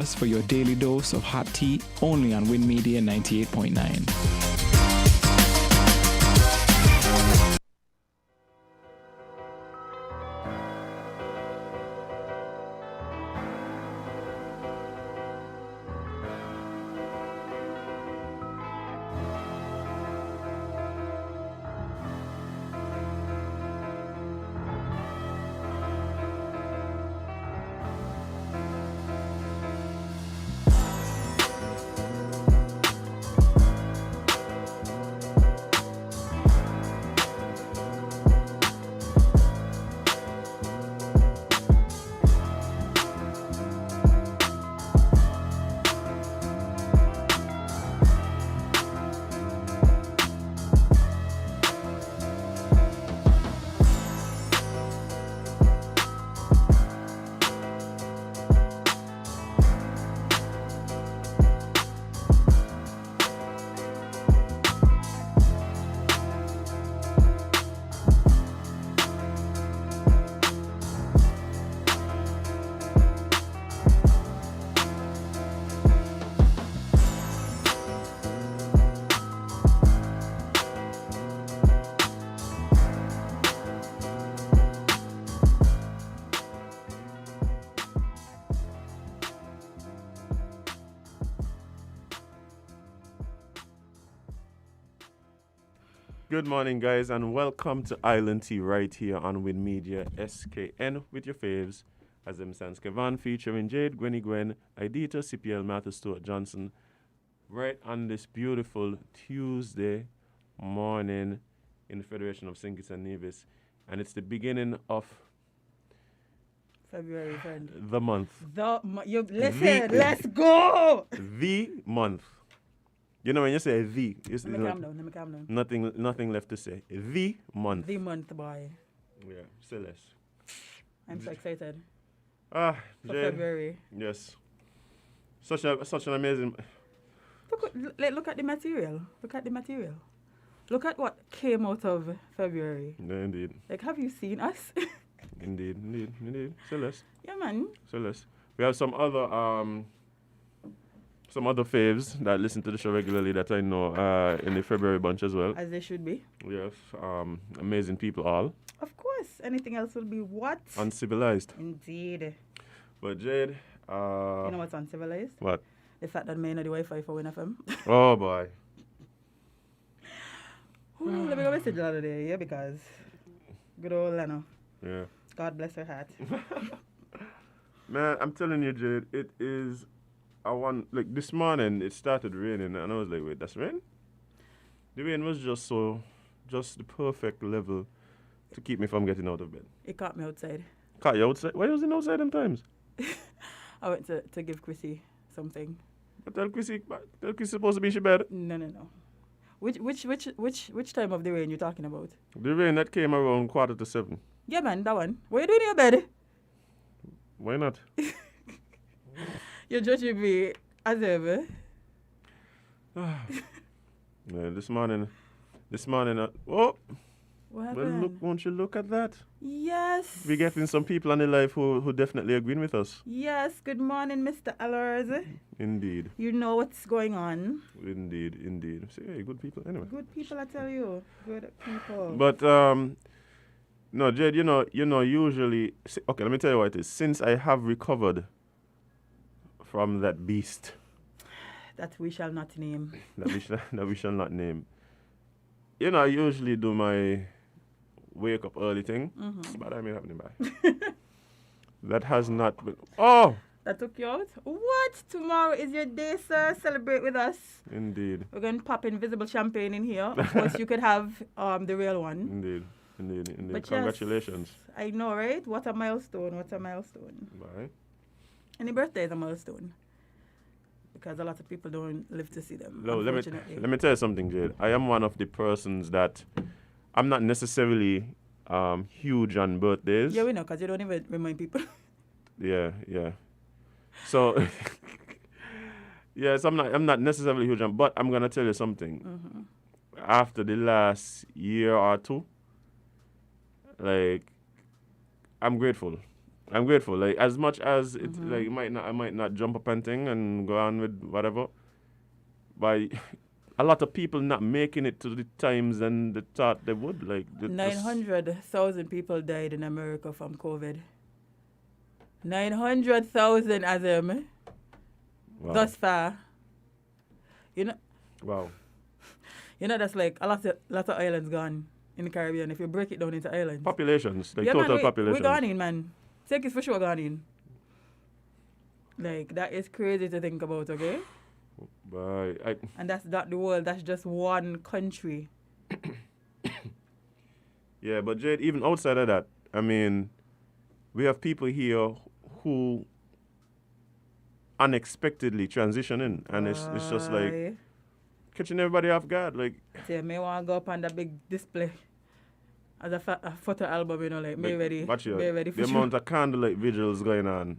us for your daily dose of hot tea only on Win Media 98.9. Good morning, guys, and welcome to Island Tea right here on Win Media SKN with your faves. As them stands Kevan featuring Jade, Gwenny Gwen, Idita, CPL, Martha Stewart Johnson. Right on this beautiful Tuesday morning in the Federation of St. Kitts and Nevis. And it's the beginning of February, friend. the month. Listen, let's go! The month. You know when you say the, it's Let me calm down. nothing left to say. The month. The month, boy. Yeah, Celeste. I'm so excited Ah, for Jade. February. Yes. Such an amazing. Look at the material. Look at what came out of February. No, indeed. Like, have you seen us? Indeed. Celeste. Yeah, man. Celeste. We have some other faves that listen to the show regularly that I know in the February bunch as well. As they should be. Yes. Amazing people all. Of course. Anything else will be what? Uncivilized. Indeed. But Jade, You know what's uncivilized? what? The fact that may know the Wi-Fi for Win FM. Oh boy. Ooh, let me go message the other day, yeah, because good old Leno. Yeah. God bless her heart. Man, I'm telling you, Jade, it is like this morning it started raining and I was like, wait, that's rain? The rain was just the perfect level to keep me from getting out of bed. It caught me outside. Caught you outside? Why was it outside sometimes? I went to give Chrissy something. But tell Chrissy supposed to be in she bed. No. Which time of the rain you talking about? The rain that came around 6:45. Yeah, man, that one. What you doing in your bed? Why not? You're judging me as ever. Yeah, this morning, What well, happened? look, won't you look at that? Yes. We're getting some people in the life who definitely agreeing with us. Yes. Good morning, Mr. Allers. Indeed. You know what's going on. Indeed. See, hey, good people. Anyway. Good people, I tell you. Good people. But no, Jade, you know, usually. Okay, let me tell you what it is. Since I have recovered from that beast That we shall not name. that we shall not name, you know, I usually do my wake up early thing, but I may happening by. That has not been. Oh, That took you out? What? Tomorrow is your day, sir. Celebrate with us. indeed. We're going to pop invisible champagne in here. Of course, you could have the real one. Indeed. But Congratulations. yes, I know, right? What a milestone. Bye. Any birthday is a milestone. Because a lot of people don't live to see them. No, Unfortunately. let me tell you something, Jade. I am one of the persons that I'm not necessarily huge on birthdays. Yeah, we know, because you don't even remind people. Yeah. So, yes, I'm not necessarily huge on, but I'm gonna tell you something. After the last year or two, like, I'm grateful. I'm grateful. Like as much as it like I might not jump up and thing and go on with whatever. But a lot of people not making it to the times and they thought they would. Like 900,000 people died in America from COVID. 900,000 as them thus far. You know. Wow. You know that's like a lot of islands gone in the Caribbean. If you break it down into islands. Populations, like yeah, total man, population. We gone in, man. Take it for sure gone in. Like that is crazy to think about, okay? But and that's not the world. That's just one country. Yeah, but Jade, even outside of that, I mean, we have people here who unexpectedly transition in, and it's just like catching everybody off guard. Like, yeah, me want to go up on the big display as a photo album, you know, like me ready. Watch me ready for the sure. amount of candlelight vigils going on.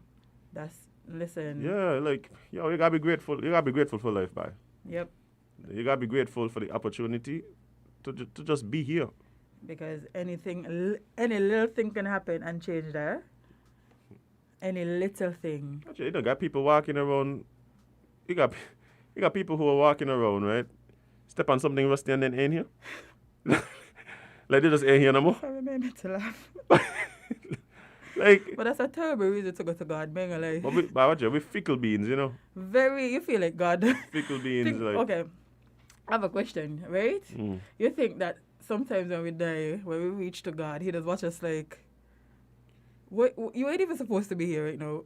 Listen. Yeah, like, yo, you gotta be grateful. You gotta be grateful for life, bye. Yep. You gotta be grateful for the opportunity to just be here. Because any little thing can happen and change there. Any little thing. Actually, you know, got people walking around. You got people who are walking around, right? Step on something rusty and then ain't here. Like they just ain't here no more. Sorry, made me to laugh. Like, but that's a terrible reason to go to God, being like. But we fickle beans, you know. Very, you feel like God. Fickle beans, like. Okay, I have a question, right? You think that sometimes when we die, when we reach to God, He does watch us like. What, you ain't even supposed to be here right now.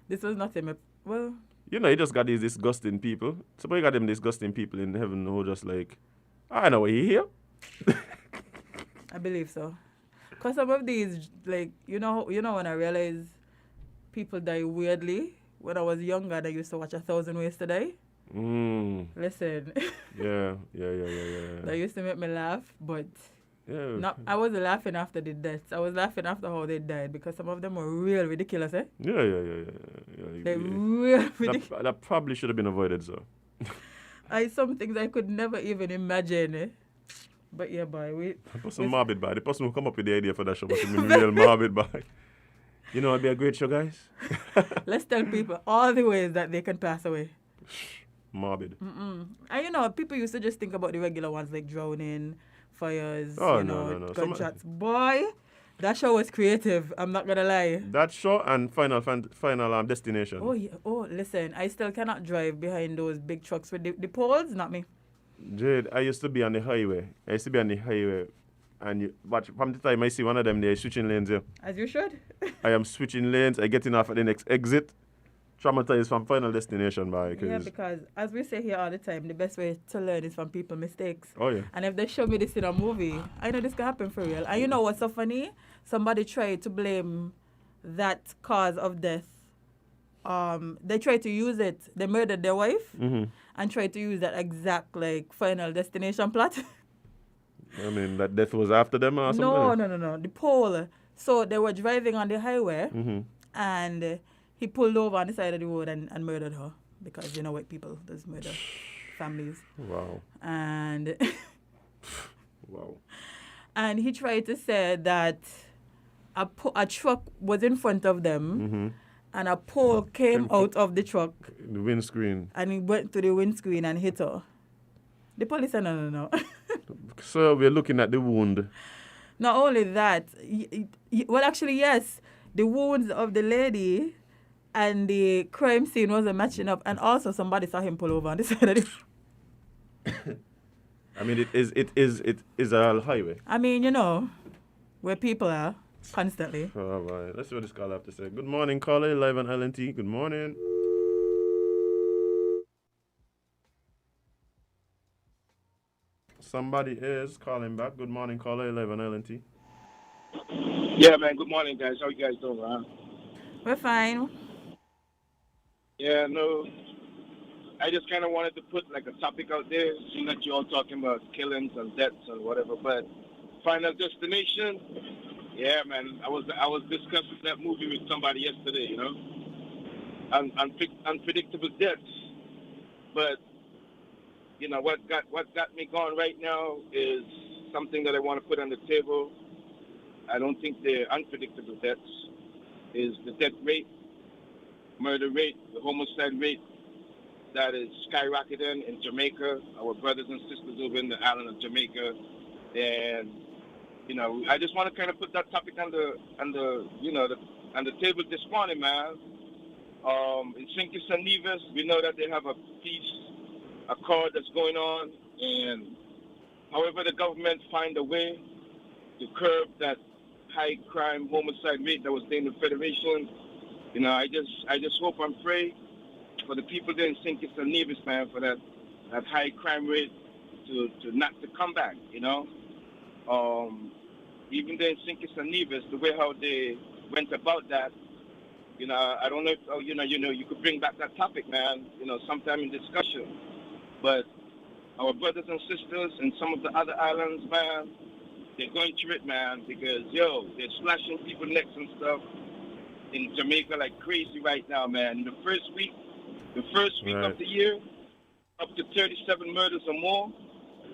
This was not him. Well. You know, He just got these disgusting people. Somebody got them disgusting people in heaven who just like, I know why He here. I believe so. Because some of these, like, you know when I realized people die weirdly? When I was younger, I used to watch 1,000 Ways to Die. Listen. Yeah. That used to make me laugh, but yeah. I wasn't laughing after the deaths. I was laughing after how they died because some of them were real ridiculous, eh? Yeah. They're real ridiculous. That probably should have been avoided, so. Some things I could never even imagine, eh? But yeah, boy, the person morbid, boy. The person who come up with the idea for that show must have been real morbid, boy. You know, it'd be a great show, guys. Let's tell people all the ways that they can pass away. Morbid. And you know, people used to just think about the regular ones like drowning, fires, no. gunshots. Boy, that show was creative. I'm not gonna lie. That show and Final Destination. Oh yeah. Oh, listen, I still cannot drive behind those big trucks with the poles. Not me. Jade, I used to be on the highway. And from the time I see one of them, they're switching lanes here. As you should. I am switching lanes. I getting off at the next exit. Traumatized from Final Destination, boy. Yeah, because as we say here all the time, the best way to learn is from people's mistakes. Oh, yeah. And if they show me this in a movie, I know this can happen for real. And you know what's so funny? Somebody tried to blame that cause of death. They tried to use it. They murdered their wife and tried to use that exact like Final Destination plot. I mean, that death was after them or something? No. The pole. So they were driving on the highway and he pulled over on the side of the road and murdered her because you know white people does murder families. Wow. And wow. And he tried to say that a truck was in front of them. And a pole came out of the truck. The windscreen. And he went to the windscreen and hit her. The police said, no. So we're looking at the wound. Not only that, well, actually, yes. The wounds of the lady and the crime scene wasn't matching up. And also somebody saw him pull over on the side of the... I mean, it is a highway. I mean, you know, where people are. Constantly. All right. Let's see what this caller have to say. Good morning, caller. Live on LNT. Good morning. Somebody is calling back. Good morning, caller. Live on LNT. Yeah, man. Good morning, guys. How you guys doing, man? We're fine. Yeah, no. I just kind of wanted to put like a topic out there, seeing that you're all talking about killings and deaths and whatever, but Final Destination. Yeah, man. I was discussing that movie with somebody yesterday, you know, unpredictable deaths. But you know what got me going right now is something that I want to put on the table. I don't think they're unpredictable deaths. is the death rate, murder rate, the homicide rate that is skyrocketing in Jamaica. Our brothers and sisters over in the island of Jamaica, and I just want to kind of put that topic on the table this morning, man. In St. Kitts and Nevis, we know that they have a peace accord that's going on, and however the government find a way to curb that high crime homicide rate that was there in the Federation, I just hope and pray for the people there in St. Kitts and Nevis, man, for that high crime rate to not to come back, even there in St. Kitts and Nevis, the way how they went about that, I don't know if, you could bring back that topic, man, sometime in discussion. But our brothers and sisters in some of the other islands, man, they're going through it, man, because, they're slashing people's necks and stuff in Jamaica like crazy right now, man. The first week Right. of the year, up to 37 murders or more.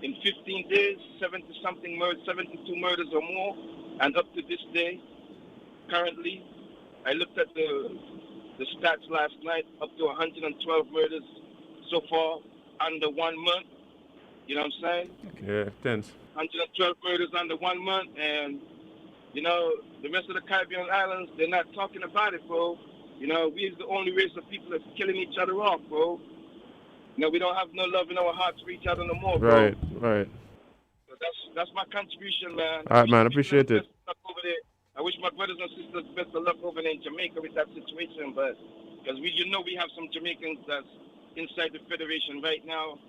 In 15 days, 72 murders or more. And up to this day, currently, I looked at the stats last night, up to 112 murders so far under 1 month. You know what I'm saying? Yeah, tense. 112 murders under 1 month, and the rest of the Caribbean islands, they're not talking about it, bro. We're the only race of people that's killing each other off, bro. We don't have no love in our hearts for each other no more, bro. Right. So that's my contribution, man. All right, man, appreciate it. I wish my brothers and sisters best of luck over there in Jamaica with that situation, but because we have some Jamaicans that's inside the Federation right now.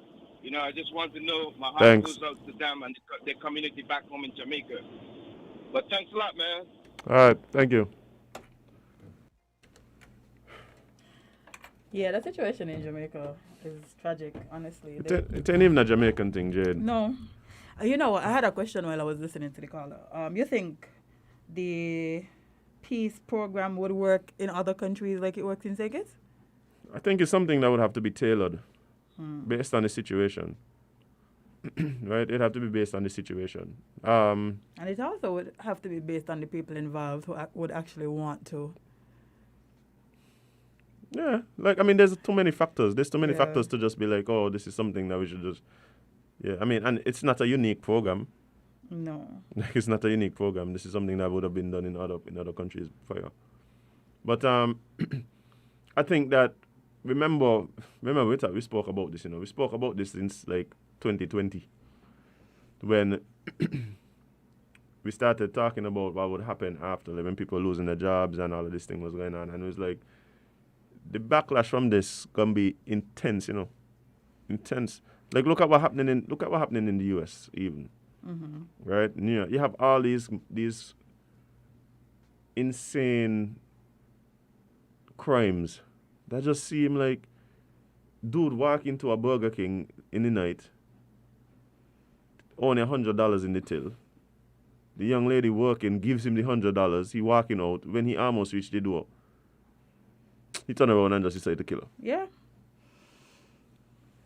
I just want to know my heart goes out to them and their community back home in Jamaica. But thanks a lot, man. All right, thank you. Yeah, the situation in Jamaica is tragic, honestly. It ain't even a Jamaican thing, Jade. No. I had a question while I was listening to the caller. You think the peace program would work in other countries like it works in St. Kitts? I think it's something that would have to be tailored based on the situation. Right? It'd have to be based on the situation. And it also would have to be based on the people involved who would actually want to. Yeah, there's too many factors. There's too many factors to just be like, oh, this is something that we should just... Yeah, and it's not a unique program. No. It's not a unique program. This is something that would have been done in other countries prior. But I think that, remember we spoke about this, we spoke about this since like 2020 when we started talking about what would happen after, like, when people losing their jobs and all of this thing was going on. And it was like, the backlash from this gonna be intense, intense. Like, look at what happening in the US even, right? You have all these insane crimes that just seem like, dude walk into a Burger King in the night, only $100 in the till. The young lady working gives him the $100. He walking out. When he almost reached the door, he turned around and just decided to kill her. Yeah.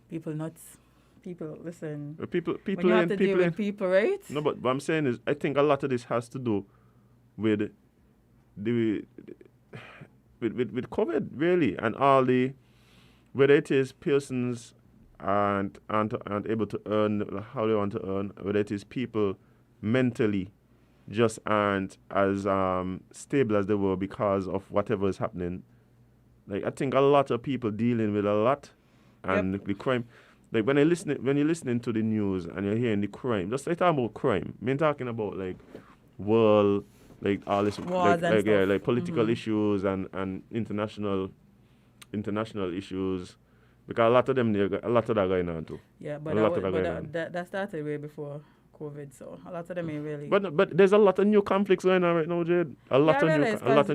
People nuts. People, listen. People when you have to deal with people, right? No, but what I'm saying is, I think a lot of this has to do with with COVID, really, and all the, whether it is persons aren't able to earn how they want to earn, whether it is people mentally just aren't as stable as they were because of whatever is happening. Like, I think a lot of people dealing with a lot, and the crime. Like, when you're listening to the news and you're hearing the crime, just like talking about crime. I mean, talking about like world, like all this, like political issues and international issues, because a lot of that going on too. Yeah, but that started way before COVID, so a lot of them ain't really. But there's a lot of new conflicts going on right now, Jade. A lot of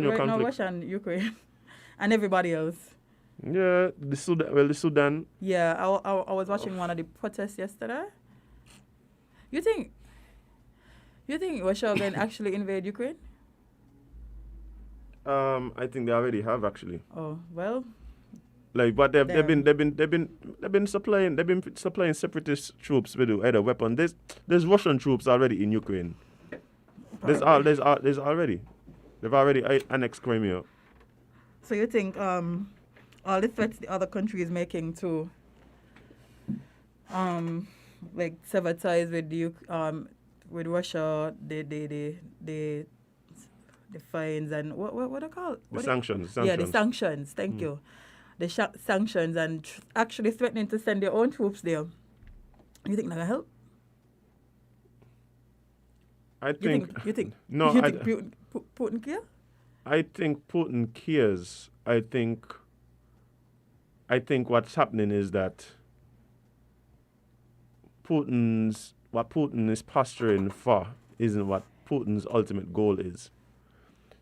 new conflicts. Now Russia and Ukraine, and everybody else. Yeah, the Sudan. Yeah, I was watching one of the protests yesterday. You think Russia can actually invade Ukraine? I think they already have, actually. Oh, well. Like, but they've been supplying separatist troops with either weapon. There's Russian troops already in Ukraine. There's already. They've already annexed Crimea. So you think all the threats the other country is making to like sever ties with with Russia, the fines and what do you call it? The sanctions. Yeah, the sanctions. Thank you. The sanctions and actually threatening to send their own troops there. You think that will help? I think. You think? No, You think Putin care? I think Putin cares. I think what's happening is that what Putin is posturing for isn't what Putin's ultimate goal is.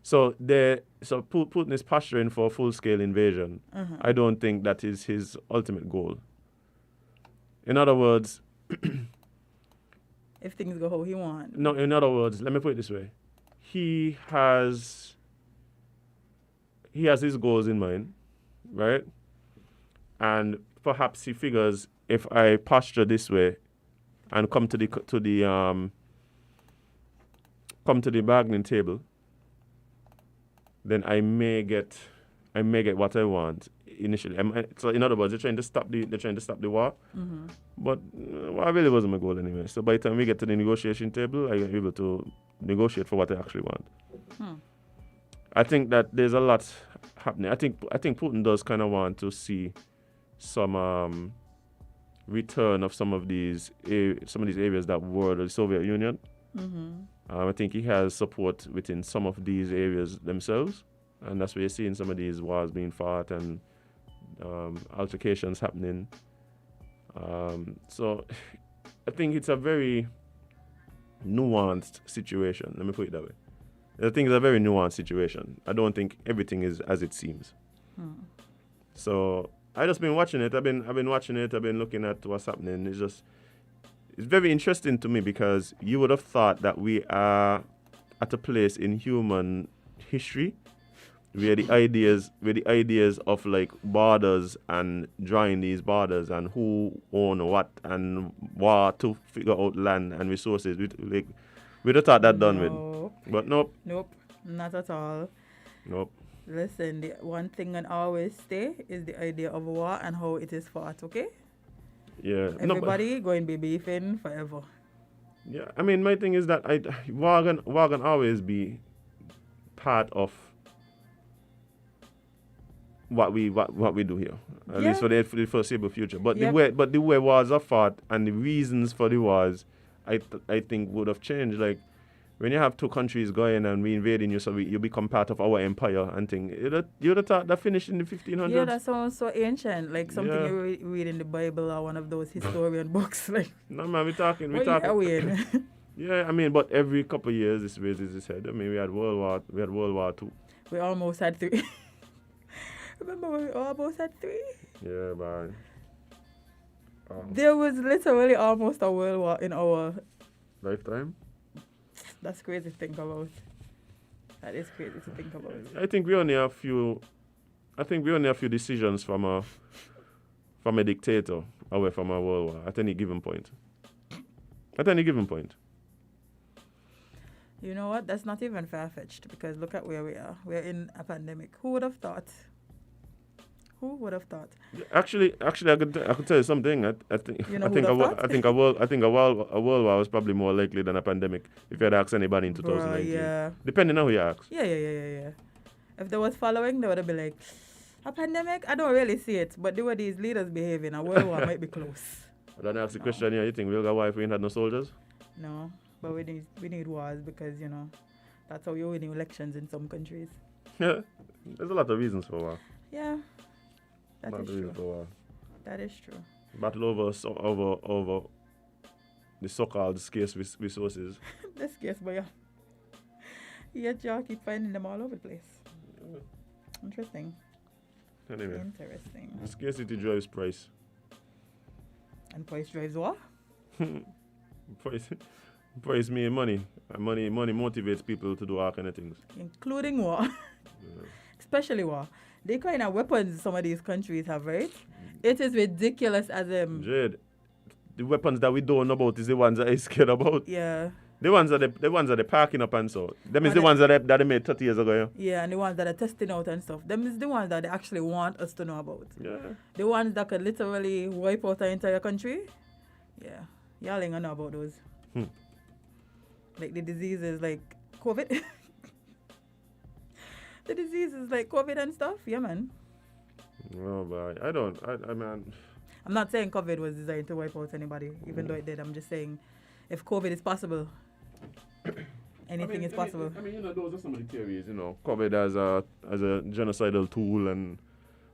So Putin is posturing for a full-scale invasion. I don't think that is his ultimate goal. In other words, If things go how he wants. no. In other words, let me put it this way: he has his goals in mind, right? And perhaps he figures if I posture this way and come to the bargaining table, then I may get what I want initially. So in other words, they're trying to stop the war, but war really wasn't my goal anyway. So by the time we get to the negotiation table, I am able to negotiate for what I actually want. I think that there's a lot happening. I think Putin does kind of want to see some return of some of these areas that were the Soviet Union. I think he has support within some of these areas themselves, and that's where you're seeing some of these wars being fought and altercations happening. So I think it's a very nuanced situation. Let me put it that way. I think it's a very nuanced situation. I don't think everything is as it seems. So I just been watching it. I've been watching it. I've been looking at what's happening. It's very interesting to me because you would have thought that we are at a place in human history where the ideas of like borders and drawing these borders and who own what and war to figure out land and resources. We'd have thought that done with. But nope. Nope, not at all. Nope. Listen, the one thing that always stay is the idea of war and how it is fought, okay? Yeah. Everybody going to be beefing forever. Yeah, I mean, my thing is that war can always be part of what we do here, at least for the foreseeable future. But the way wars are fought and the reasons for the wars, I think would have changed. Like when you have two countries going and we invading you, so you become part of our empire and thing. You'd have thought that finished in the 1500s. Yeah, that sounds so ancient, like something you read in the Bible or one of those historian books. Like, no man, we're talking. Yeah, I mean, but every couple of years this raises its head. I mean, we had World War II. We almost had 3. Remember when we almost had 3? Yeah, man. There was literally almost a world war in our lifetime. That's crazy to think about. That is crazy to think about. I think we only have few decisions from a dictator away from a world war at any given point. You know what? That's not even far-fetched because look at where we are. We're in a pandemic. Who would have thought? Actually, I could tell you something. I think a world war was probably more likely than a pandemic if you had asked anybody in 2019. Yeah. Depending on who you ask. Yeah. If there was following, they would have been like, a pandemic? I don't really see it, but the way these leaders behaving, a world war might be close. I don't ask the question here. You think we'll go why if we ain't had no soldiers? No, but we need wars because that's how you win elections in some countries. Yeah, there's a lot of reasons for war. Yeah. That is true. Battle over the so-called scarce resources. The scarce, but yeah, Joe keep finding them all over the place. Yeah. Interesting. Anyway, Interesting. Scarcity drives price. And price drives what? Price means money. And money motivates people to do all kind of things. Including war. Yeah. Especially war. The kind of weapons some of these countries have, right? It is ridiculous as Jade, the weapons that we don't know about is the ones that I'm scared about. Yeah. The ones that they parking up and so. Them is And the it- ones that they made 30 years ago. Yeah, and the ones that are testing out and stuff. Them is the ones that they actually want us to know about. Yeah. The ones that could literally wipe out our entire country. Yeah, y'all ain't gonna know about those. Like the diseases like COVID. The diseases like COVID and stuff. Yeah, man. No, but I mean, I'm not saying COVID was designed to wipe out anybody, even though it did. I'm just saying, if COVID is possible, anything is possible. I mean, those are some of the theories, COVID as a genocidal tool and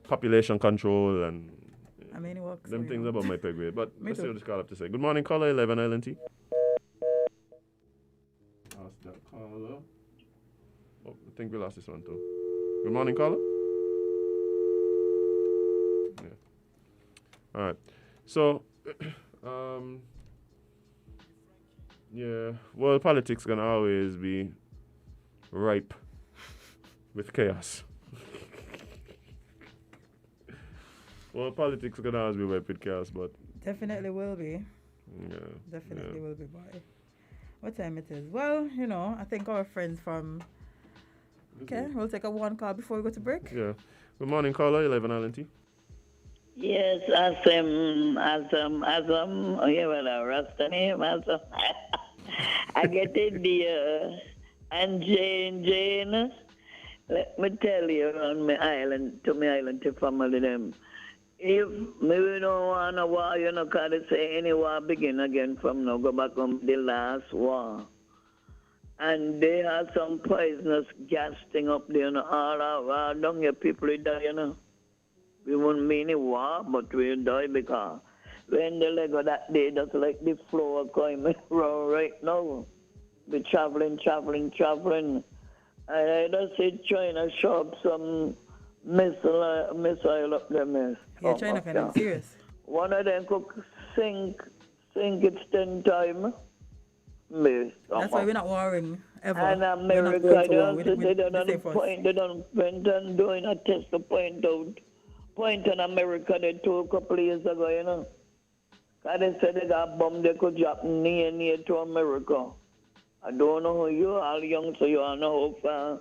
population control and I mean, it works. them so, things about my pay grade. But Me let's see too. what this call have to say. Good morning, caller 11 ILNT. Ask that caller. Oh, I think we lost this one too. Good morning, caller. Yeah. All right. So, yeah, world politics gonna always be ripe with chaos. World politics gonna always be ripe with chaos, but Definitely will be. yeah. Definitely will be, boy. What time it is? Well, I think our friends from... Okay, we'll take a one call before we go to break. Yeah. Good morning, caller 11 ILNT. Yes, Asam, yeah, well, Rasta name, Asam. I get it, dear. And Jane, let me tell you, on my island, to family them, if me don't want a war, cause they say any war begin again from now, go back on the last war. And they have some poisonous gas thing up there, all down here, people die, We won't mean a war, but we'll die because when the leg of that day, just like the flow of coming around right now, we traveling. And I just see China show up some missile up there, miss. Yeah, China kind of serious. One of them could sink it 10 times. Miss. That's why we're not warring ever. And We're not America, going to war. they don't stay first. point, they don't went and doing a test to point in America they took a couple of years ago, Cause they said they got bomb they could drop near to America. I don't know who you are young, so you all know how far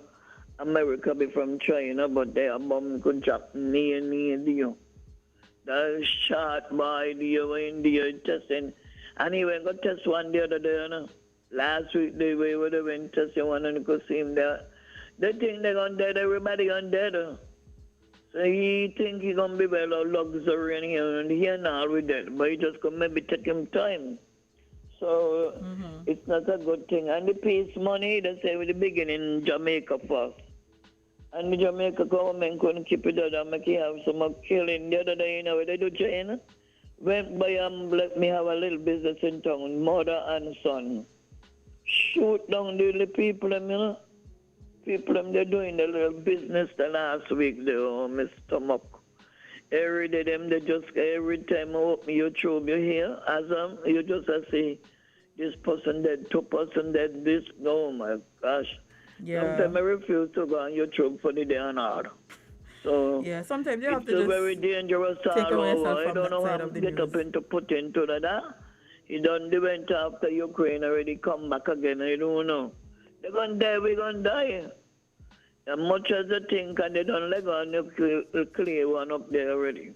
America be from China, but their bomb could drop near you. That is shot by the India testing. And he went to test one the other day, Last week they would have been testing one and you could see him there. They think they're gonna dead, everybody gonna dead. So he think he gonna be well luxury and he and all with that, but he just gonna maybe take him time. So it's not a good thing. And the peace money, they say with the beginning in Jamaica first. And the Jamaica government couldn't keep it up and make it have some killing the other day, what they do China? Went by let me have a little business in town, mother and son. Shoot down the people, People, they're doing their little business the last week, they my stomach. Every day, every time I open YouTube, you hear, you just see this person dead, 2 person dead, this, oh my gosh. Yeah. Sometimes I refuse to go on YouTube for the day and all. So, Yeah, sometimes you have it's to a just very dangerous take all away yourself over. I from don't that know side how of to the get up news. into put into that. He done the went after Ukraine already come back again. I don't know. They're going to die, we're going to die. As much as they think, and they don't let go nuclear one up there already.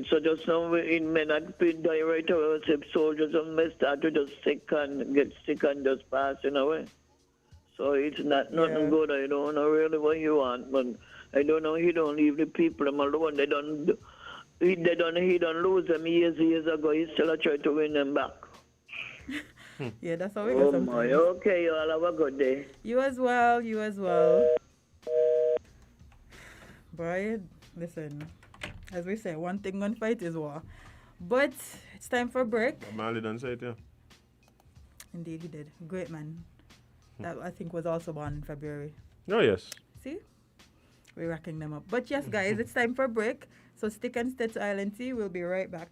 So just now, it may not be die right away, except soldiers may start to just get sick and just passing away. So it's not nothing good. I don't know really what you want, but I don't know. He don't leave the people alone. He don't lose them years ago. He still try to win them back. Yeah, that's how we go Oh sometimes. my, okay, you all have a good day. You as well. Boy, listen, as we say, one thing on fight is war. But it's time for a break. Marley done say it, yeah. Indeed, he did. Great man. That I think was also born in February. Oh, yes. See? We're racking them up. But yes, guys, it's time for a break. So stick and stay to Island Tea. We'll be right back.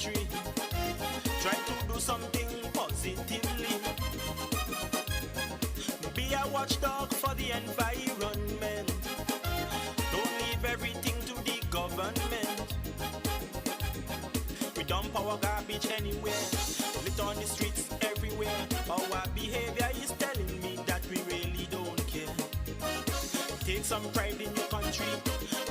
country. Try to do something positively. Be a watchdog for the environment. Don't leave everything to the government. We dump our garbage anywhere, lit on the streets everywhere. Our behavior is telling me that we really don't care. Take some pride in your country.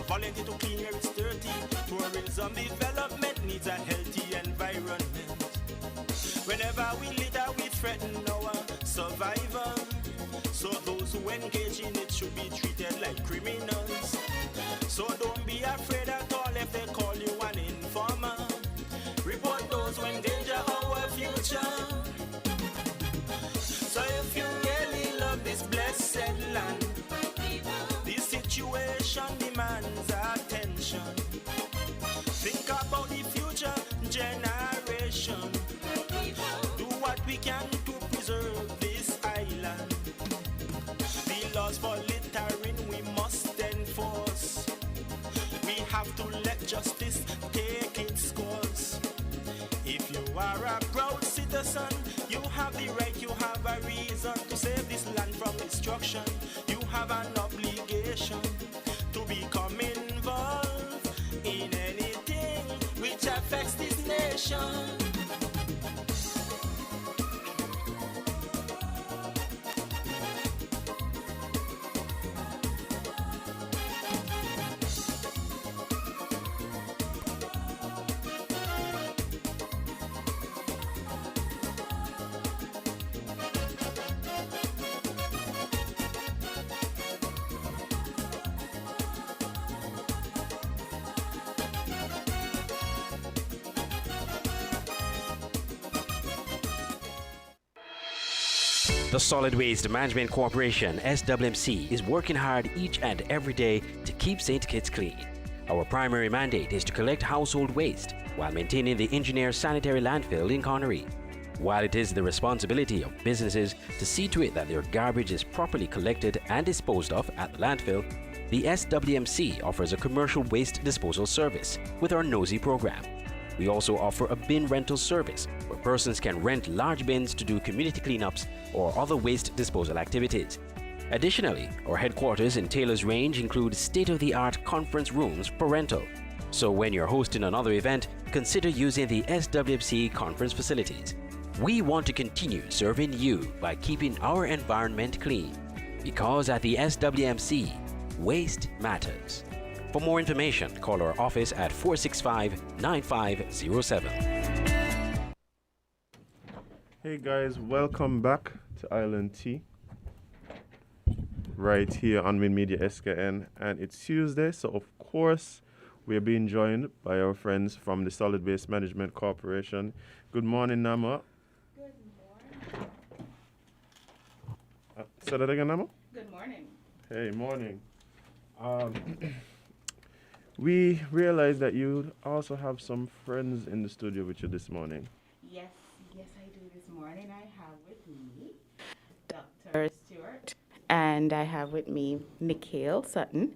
Volunteer to clean where it's dirty. Tourism development needs a healthy environment. Whenever we litter, we threaten our survival. So those who engage in it should be treated like criminals. So don't be afraid at all if they call you an informer. Report those who endanger our future. So if you really love this blessed land, this situation demands attention. Think about the future generation. Do what we can to preserve this island. The laws for littering we must enforce. We have to let justice take its course. If you are a proud citizen, you have the right, you have a reason to save this land from destruction. You have an obligation to become involved in anything which affects this nation. The Solid Waste Management Corporation, SWMC, is working hard each and every day to keep St. Kitts clean. Our primary mandate is to collect household waste while maintaining the engineer sanitary landfill in Connery. While it is the responsibility of businesses to see to it that their garbage is properly collected and disposed of at the landfill, the SWMC offers a commercial waste disposal service with our NOSI program. We also offer a bin rental service where persons can rent large bins to do community cleanups or other waste disposal activities. Additionally, our headquarters in Taylor's Range include state-of-the-art conference rooms for rental. So when you're hosting another event, consider using the SWMC conference facilities. We want to continue serving you by keeping our environment clean, because at the SWMC, waste matters. For more information, call our office at 465-9507. Hey guys, welcome back to Island Tea. Right here on Win Media SKN, and it's Tuesday, so of course we're being joined by our friends from the Solid Waste Management Corporation. Good morning, Nama. Good morning. Say that again, Nama. Good morning. Hey, morning. We realized that you also have some friends in the studio with you this morning. Yes, I do this morning. I have with me Dr. Stewart, and I have with me Nikhil Sutton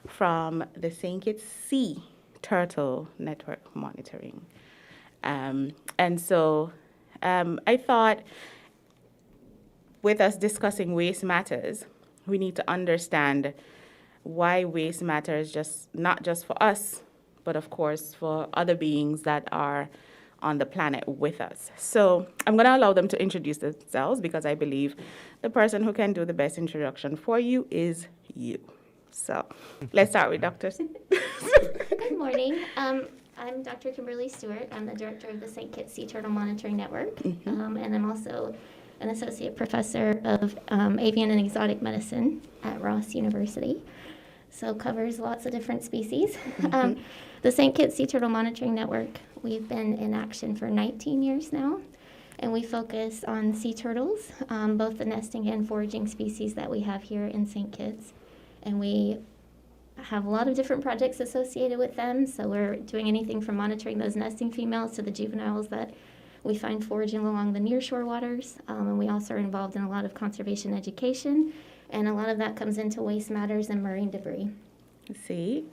from the St. Kitts Sea Turtle Network Monitoring. And so I thought with us discussing waste matters, we need to understand why waste matters, not just for us, but of course for other beings that are on the planet with us. So I'm going to allow them to introduce themselves because I believe the person who can do the best introduction for you is you. So let's start with Dr. Good morning. I'm Dr. Kimberly Stewart. I'm the director of the St. Kitts Sea Turtle Monitoring Network, and I'm also an associate professor of avian and exotic medicine at Ross University. So covers lots of different species. The St. Kitts Sea Turtle Monitoring Network, we've been in action for 19 years now, and we focus on sea turtles, both the nesting and foraging species that we have here in St. Kitts. And we have a lot of different projects associated with them, so we're doing anything from monitoring those nesting females to the juveniles that we find foraging along the nearshore waters, and we also are involved in a lot of conservation education, and a lot of that comes into waste matters and marine debris. See?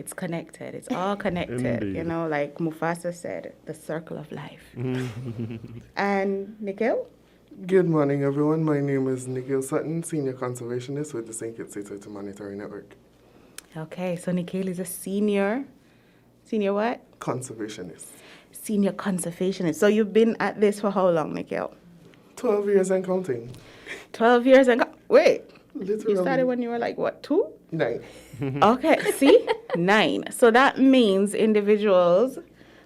It's connected. It's all connected. Indeed. You know, like Mufasa said, the circle of life. And Nikhil? Good morning, everyone. My name is Nikhil Sutton, Senior Conservationist with the St. Kitts Sea Turtle Monitoring Network. Okay, so Nikhil is a senior. Senior what? Conservationist. Senior conservationist. So you've been at this for how long, Nikhil? 12 years and counting. 12 years and... Wait. Literally. You started when you were like, what, 2? 9. Okay, see? 9. So that means individuals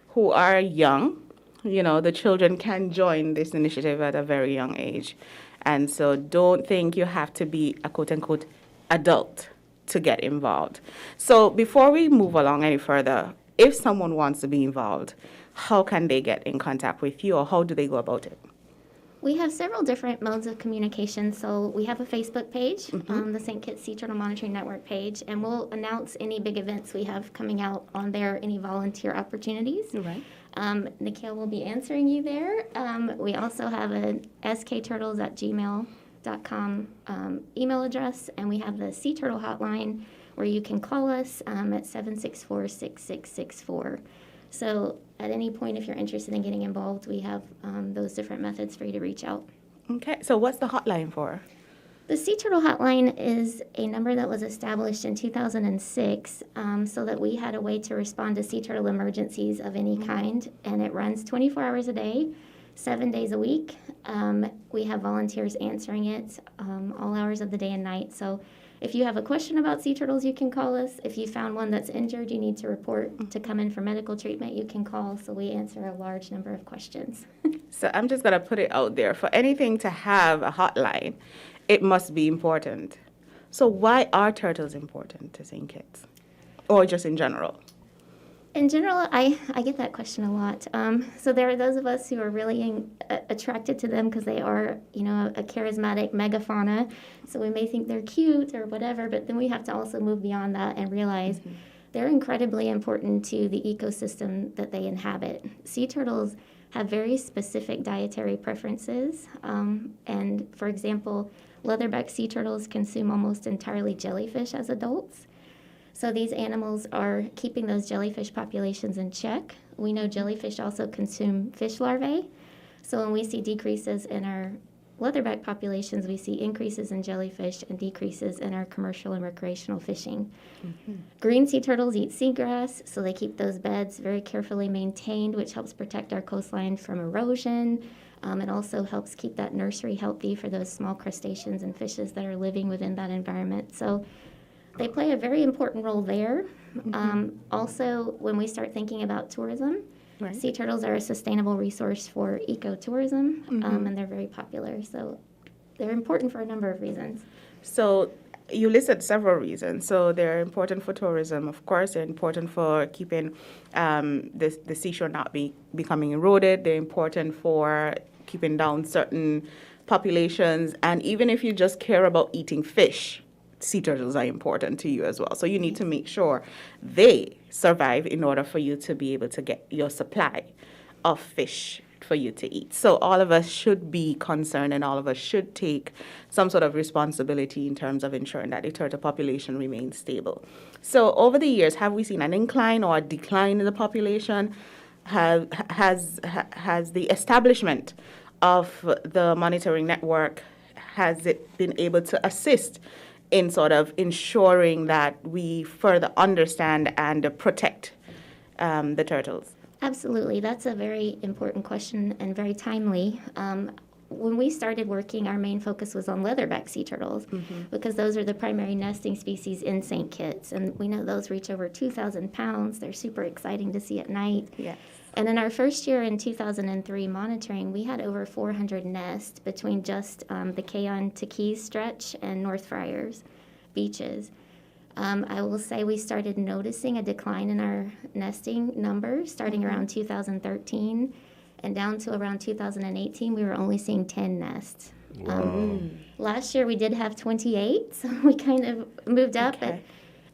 who are young, you know, the children can join this initiative at a very young age. And so don't think you have to be a quote-unquote adult to get involved. So before we move along any further, if someone wants to be involved, how can they get in contact with you or how do they go about it? We have several different modes of communication. So we have a Facebook page, the St. Kitts Sea Turtle Monitoring Network page, and we'll announce any big events we have coming out on there, any volunteer opportunities. Right. Nikhil will be answering you there. We also have an skturtles@gmail.com email address, and we have the Sea Turtle hotline where you can call us at 764-6664. So at any point, if you're interested in getting involved, we have those different methods for you to reach out. Okay, so what's the hotline for? The Sea Turtle Hotline is a number that was established in 2006 so that we had a way to respond to sea turtle emergencies of any kind, and it runs 24 hours a day, 7 days a week. We have volunteers answering it all hours of the day and night. So if you have a question about sea turtles, you can call us. If you found one that's injured, you need to report to come in for medical treatment, you can call. So we answer a large number of questions. So I'm just going to put it out there. For anything to have a hotline, it must be important. So why are turtles important to St. Kitts? Or just in general? In general, I get that question a lot. So there are those of us who are really attracted to them because they are, you know, a charismatic megafauna. So we may think they're cute or whatever, but then we have to also move beyond that and realize they're incredibly important to the ecosystem that they inhabit. Sea turtles have very specific dietary preferences. And for example, leatherback sea turtles consume almost entirely jellyfish as adults. So these animals are keeping those jellyfish populations in check. We know jellyfish also consume fish larvae. So when we see decreases in our leatherback populations, we see increases in jellyfish and decreases in our commercial and recreational fishing. Green sea turtles eat seagrass, so they keep those beds very carefully maintained, which helps protect our coastline from erosion. It also helps keep that nursery healthy for those small crustaceans and fishes that are living within that environment. So they play a very important role there. Also, when we start thinking about tourism, sea turtles are a sustainable resource for ecotourism, and they're very popular. So they're important for a number of reasons. So you listed several reasons. So they're important for tourism, of course. They're important for keeping the seashore not becoming eroded. They're important for keeping down certain populations. And even if you just care about eating fish, sea turtles are important to you as well. So you need to make sure they survive in order for you to be able to get your supply of fish for you to eat. So all of us should be concerned and all of us should take some sort of responsibility in terms of ensuring that the turtle population remains stable. So over the years, have we seen an incline or a decline in the population? Has the establishment of the monitoring network, has it been able to assist in sort of ensuring that we further understand and protect the turtles? Absolutely. That's a very important question and very timely. When we started working, our main focus was on leatherback sea turtles because those are the primary nesting species in St. Kitts. And we know those reach over 2,000 pounds. They're super exciting to see at night. Yes. And in our first year in 2003 monitoring, we had over 400 nests between just the Keon to Keys stretch and North Friars beaches. I will say we started noticing a decline in our nesting numbers starting around 2013, and down to around 2018, we were only seeing 10 nests. Last year we did have 28, so we kind of moved up. But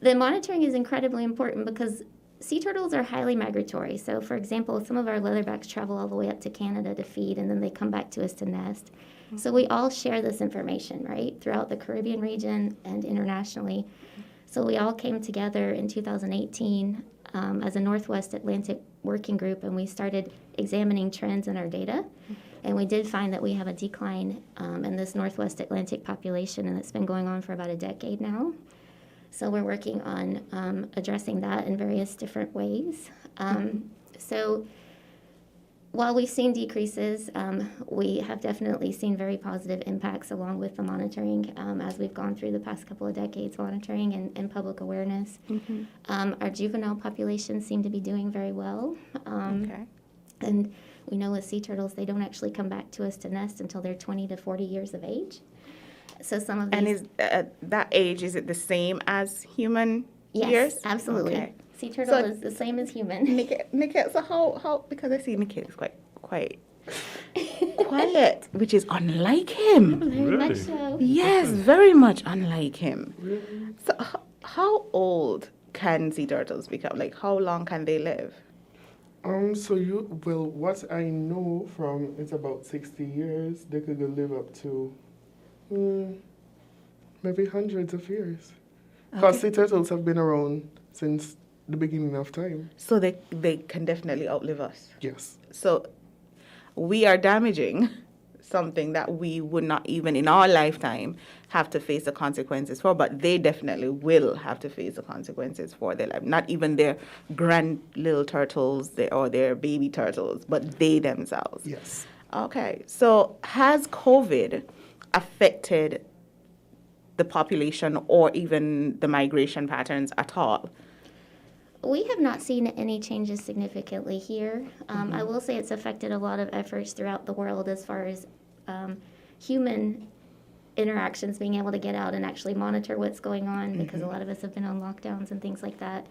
the monitoring is incredibly important because sea turtles are highly migratory. So, for example, some of our leatherbacks travel all the way up to Canada to feed, and then they come back to us to nest. So we all share this information, right, throughout the Caribbean region and internationally. So we all came together in 2018 as a Northwest Atlantic working group, and we started examining trends in our data. And we did find that we have a decline in this Northwest Atlantic population, and it's been going on for about a decade now. So we're working on addressing that in various different ways. So while we've seen decreases, we have definitely seen very positive impacts along with the monitoring as we've gone through the past couple of decades monitoring and public awareness. Our juvenile populations seem to be doing very well. And we know with sea turtles, they don't actually come back to us to nest until they're 20 to 40 years of age. So some of these... And is that age, is it the same as human years? Yes, absolutely. Okay. Sea turtle is the same as human. Nikki, so how, because I see Nikki is quite quiet, which is unlike him. Very much so. Yes, very much unlike him. So how old can sea turtles become? Like, how long can they live? What I know from it's about 60 years. They could live up to maybe hundreds of years. Because sea turtles have been around since the beginning of time. So they can definitely outlive us. Yes. So we are damaging something that we would not even in our lifetime have to face the consequences for, but they definitely will have to face the consequences for their life. Not even their grand little turtles or their baby turtles, but they themselves. Yes. Okay, so has COVID affected the population or even the migration patterns at all? We have not seen any changes significantly here. I will say it's affected a lot of efforts throughout the world as far as human interactions, being able to get out and actually monitor what's going on because a lot of us have been on lockdowns and things like that.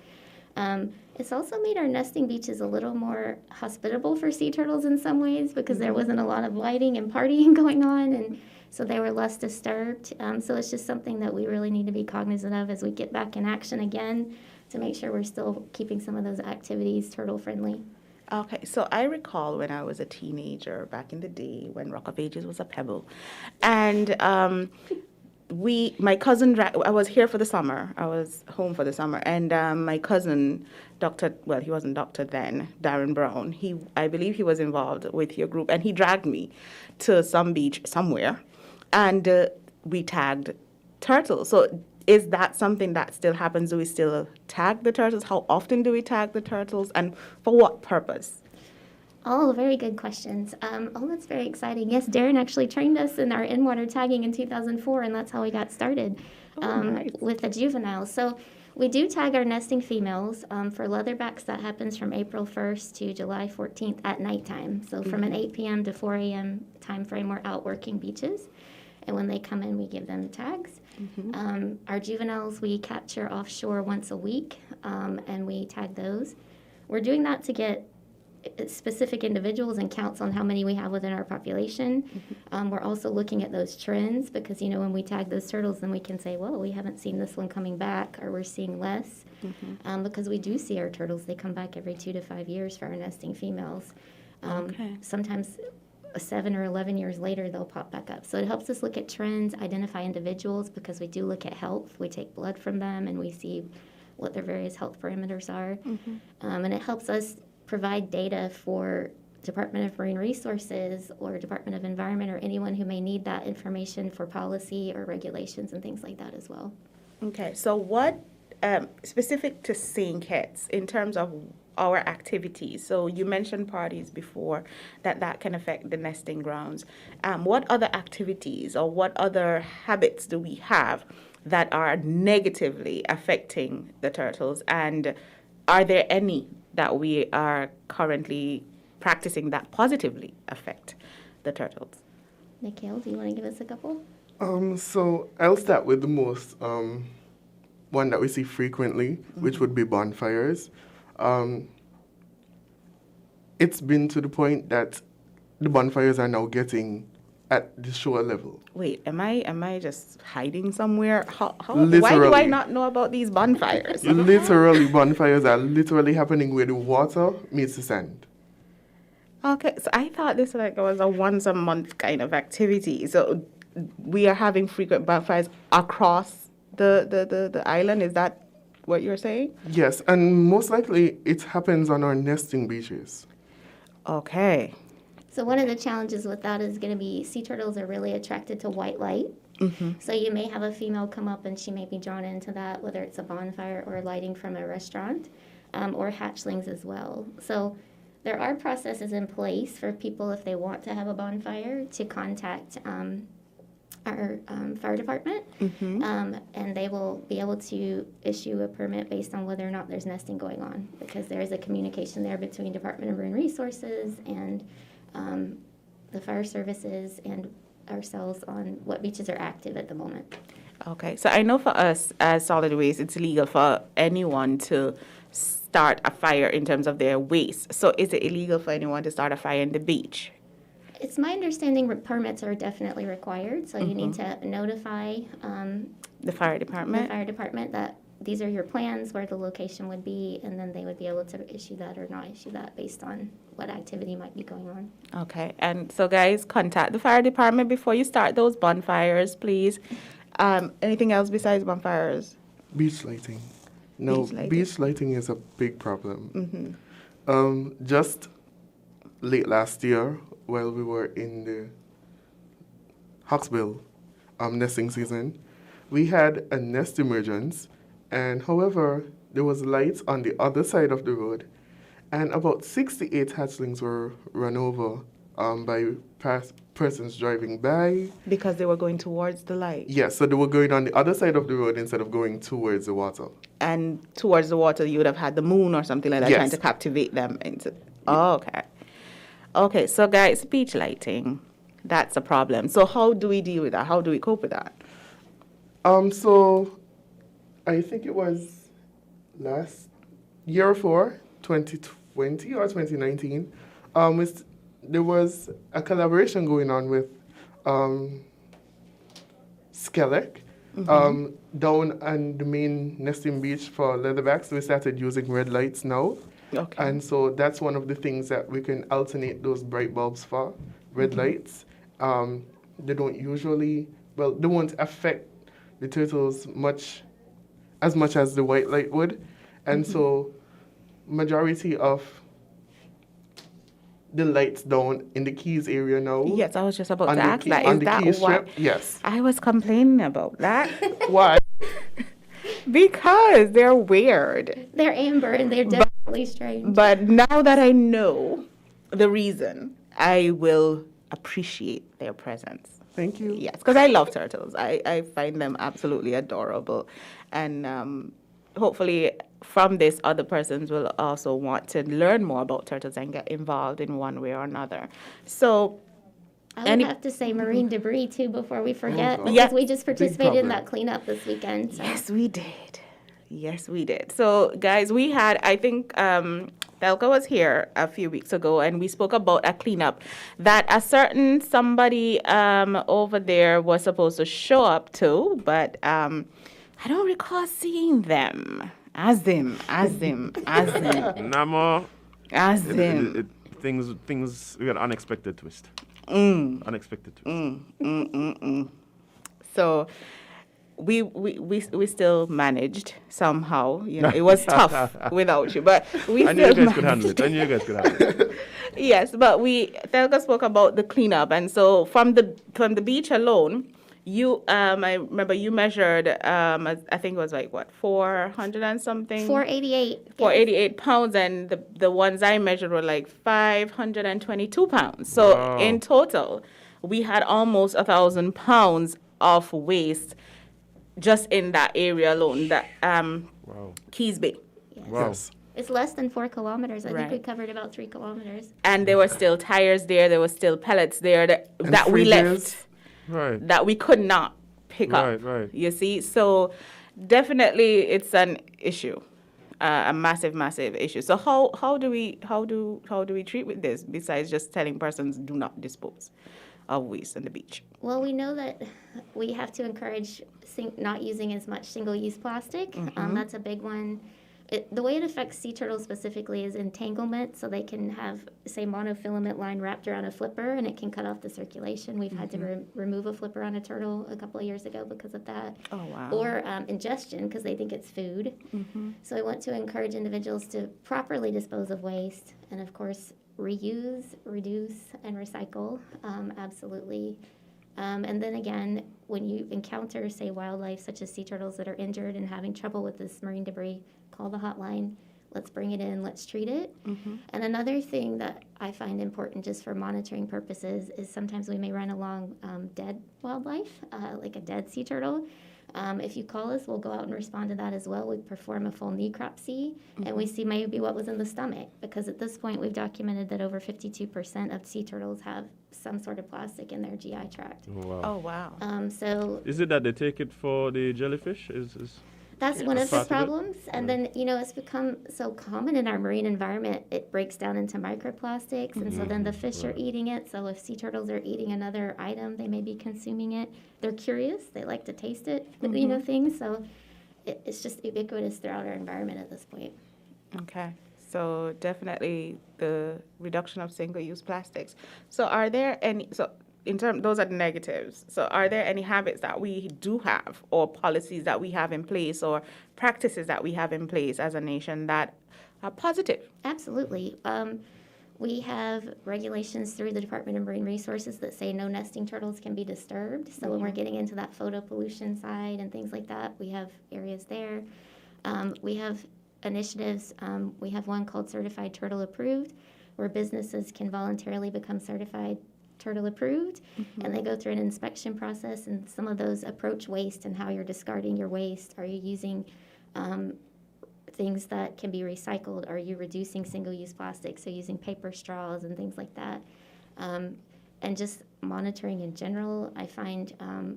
It's also made our nesting beaches a little more hospitable for sea turtles in some ways because there wasn't a lot of lighting and partying going on, and so they were less disturbed. So it's just something that we really need to be cognizant of as we get back in action again to make sure we're still keeping some of those activities turtle friendly. Okay, so I recall when I was a teenager back in the day when Rock of Ages was a pebble, and my cousin, I was here for the summer. I was home for the summer, and my cousin, he wasn't doctor then, Darren Brown, I believe he was involved with your group, and he dragged me to some beach somewhere, and we tagged turtles. So is that something that still happens? Do we still tag the turtles? How often do we tag the turtles, and for what purpose? Oh, very good questions. That's very exciting. Yes, Darren actually trained us in our in-water tagging in 2004, and that's how we got started Nice. with the juveniles. So we do tag our nesting females. For leatherbacks, that happens from April 1st to July 14th at nighttime. So from an 8 p.m. to 4 a.m. time frame, we're out working beaches. And when they come in, we give them tags. Our juveniles, we capture offshore once a week, and we tag those. We're doing that to get specific individuals and counts on how many we have within our population. We're also looking at those trends because, when we tag those turtles, then we can say, well, we haven't seen this one coming back, or we're seeing less. Because we do see our turtles, they come back every 2 to 5 years for our nesting females. Sometimes 7 or 11 years later, they'll pop back up. So it helps us look at trends, identify individuals, because we do look at health. We take blood from them, and we see what their various health parameters are. And it helps us provide data for Department of Marine Resources or Department of Environment or anyone who may need that information for policy or regulations and things like that as well. Okay, so what, specific to St. Kitts, in terms of our activities, so you mentioned parties before, that can affect the nesting grounds. What other activities or what other habits do we have that are negatively affecting the turtles, and are there any that we are currently practicing that positively affect the turtles? Nikhil, do you want to give us a couple? So I'll start with the most one that we see frequently, which would be bonfires. It's been to the point that the bonfires are now getting at the shore level. Wait, am I just hiding somewhere? Literally. Why do I not know about these bonfires? Literally, bonfires are literally happening where the water meets the sand. Okay, so I thought this was a once a month kind of activity. So we are having frequent bonfires across the island. Is that what you're saying? Yes, and most likely it happens on our nesting beaches. Okay. So one of the challenges with that is going to be sea turtles are really attracted to white light. So you may have a female come up and she may be drawn into that, whether it's a bonfire or lighting from a restaurant, or hatchlings as well. So there are processes in place for people if they want to have a bonfire to contact our fire department, and they will be able to issue a permit based on whether or not there's nesting going on, because there is a communication there between Department of Marine Resources and the fire services and ourselves on what beaches are active at the moment. Okay, so I know for us as solid waste, it's illegal for anyone to start a fire in terms of their waste. So is it illegal for anyone to start a fire in the beach? It's my understanding permits are definitely required, so you need to notify The fire department? That these are your plans, where the location would be, and then they would be able to issue that or not issue that based on what activity might be going on. Okay, and so guys, contact the fire department before you start those bonfires, please. Anything else besides bonfires? Beach lighting. No, Beach lighting. beach lighting is a big problem. Just late last year, while we were in the Hawksbill nesting season, we had a nest emergence, and however, there was lights on the other side of the road, and about 68 hatchlings were run over by persons driving by. Because they were going towards the light. Yes, so they were going on the other side of the road instead of going towards the water. And towards the water, you would have had the moon or something like that, Yes. trying to captivate them into. Oh, okay. Okay, so guys, beach lighting, that's a problem. So how do we deal with that? How do we cope with that? So I think it was last year before, 2020 or 2019, there was a collaboration going on with Skelec down on the main nesting beach for leatherbacks. We started using red lights now. Okay. And so that's one of the things that we can alternate those bright bulbs for, red lights. They don't usually, well, they won't affect the turtles as much as the white light would. And so majority of the lights down in the Keys area now. Yes, I was just about on to the ask key- that. on Is the that key why? strip, yes. I was complaining about that. Why? Because they're weird. They're amber and they're definitely strange. But now that I know the reason, I will appreciate their presence. Thank you. Yes, because I love turtles. I find them absolutely adorable. And hopefully from this, other persons will also want to learn more about turtles and get involved in one way or another. So I would have to say marine debris too before we forget, God. because Yeah. we just participated in problem. that cleanup this weekend. So. yes, we did. Yes, we did. So, guys, we had, I think, Thelka was here a few weeks ago, and we spoke about a cleanup that a certain somebody over there was supposed to show up to, but I don't recall seeing them. As them. Namo. Things, we got an unexpected twist. Unexpected twist. So we still managed somehow. You know, it was tough without you, but we I knew still you guys could handle it. managed. Yes, but Thelka spoke about the cleanup, and so from the beach alone, I remember you measured, I think it was like what, 400 and something? 488. 488 pounds, and the ones I measured were like 522 pounds. So Wow. in total, we had almost 1,000 pounds of waste just in that area alone, that Wow. Keys Bay. Wow. Yes. It's less than 4 kilometers. I think we Right. covered about 3 kilometers. And there were still tires there were still pellets there And that we fridges. left, Right. that we could not pick up. Right. You see? So definitely it's an issue. A massive issue. So how do we treat with this besides just telling persons do not dispose of waste on the beach? Well, we know that we have to encourage not using as much single-use plastic. That's a big one. The way it affects sea turtles specifically is entanglement, so they can have, say, monofilament line wrapped around a flipper, and it can cut off the circulation. We've had to remove a flipper on a turtle a couple of years ago because of that. Oh, wow. Or ingestion, because they think it's food. So I want to encourage individuals to properly dispose of waste, and of course, reuse, reduce, and recycle. Absolutely. And then again, when you encounter, say, wildlife such as sea turtles that are injured and having trouble with this marine debris, call the hotline. Let's bring it in. Let's treat it. And another thing that I find important just for monitoring purposes is sometimes we may run along dead wildlife, like a dead sea turtle. If you call us, we'll go out and respond to that as well. We perform a full necropsy, and we see maybe what was in the stomach, because at this point we've documented that over 52% of sea turtles have some sort of plastic in their GI tract. Oh, wow. Oh, wow. So Is it that they take it for the jellyfish? that's one of part the of it? problems. And then, it's become so common in our marine environment, it breaks down into microplastics. And so then the fish are eating it. So if sea turtles are eating another item, they may be consuming it. They're curious. They like to taste it, things. So it's just ubiquitous throughout our environment at this point. Okay. So definitely the reduction of single-use plastics. So are there any, those are the negatives. So are there any habits that we do have, or policies that we have in place, or practices that we have in place as a nation that are positive? Absolutely. We have regulations through the Department of Marine Resources that say no nesting turtles can be disturbed. So when we're getting into that photo pollution side and things like that, we have areas there. We have initiatives. We have one called Certified Turtle Approved, where businesses can voluntarily become certified turtle approved, and they go through an inspection process, and some of those approach waste and how you're discarding your waste. Are you using things that can be recycled? Are you reducing single-use plastics, so using paper straws and things like that? And just monitoring in general. I find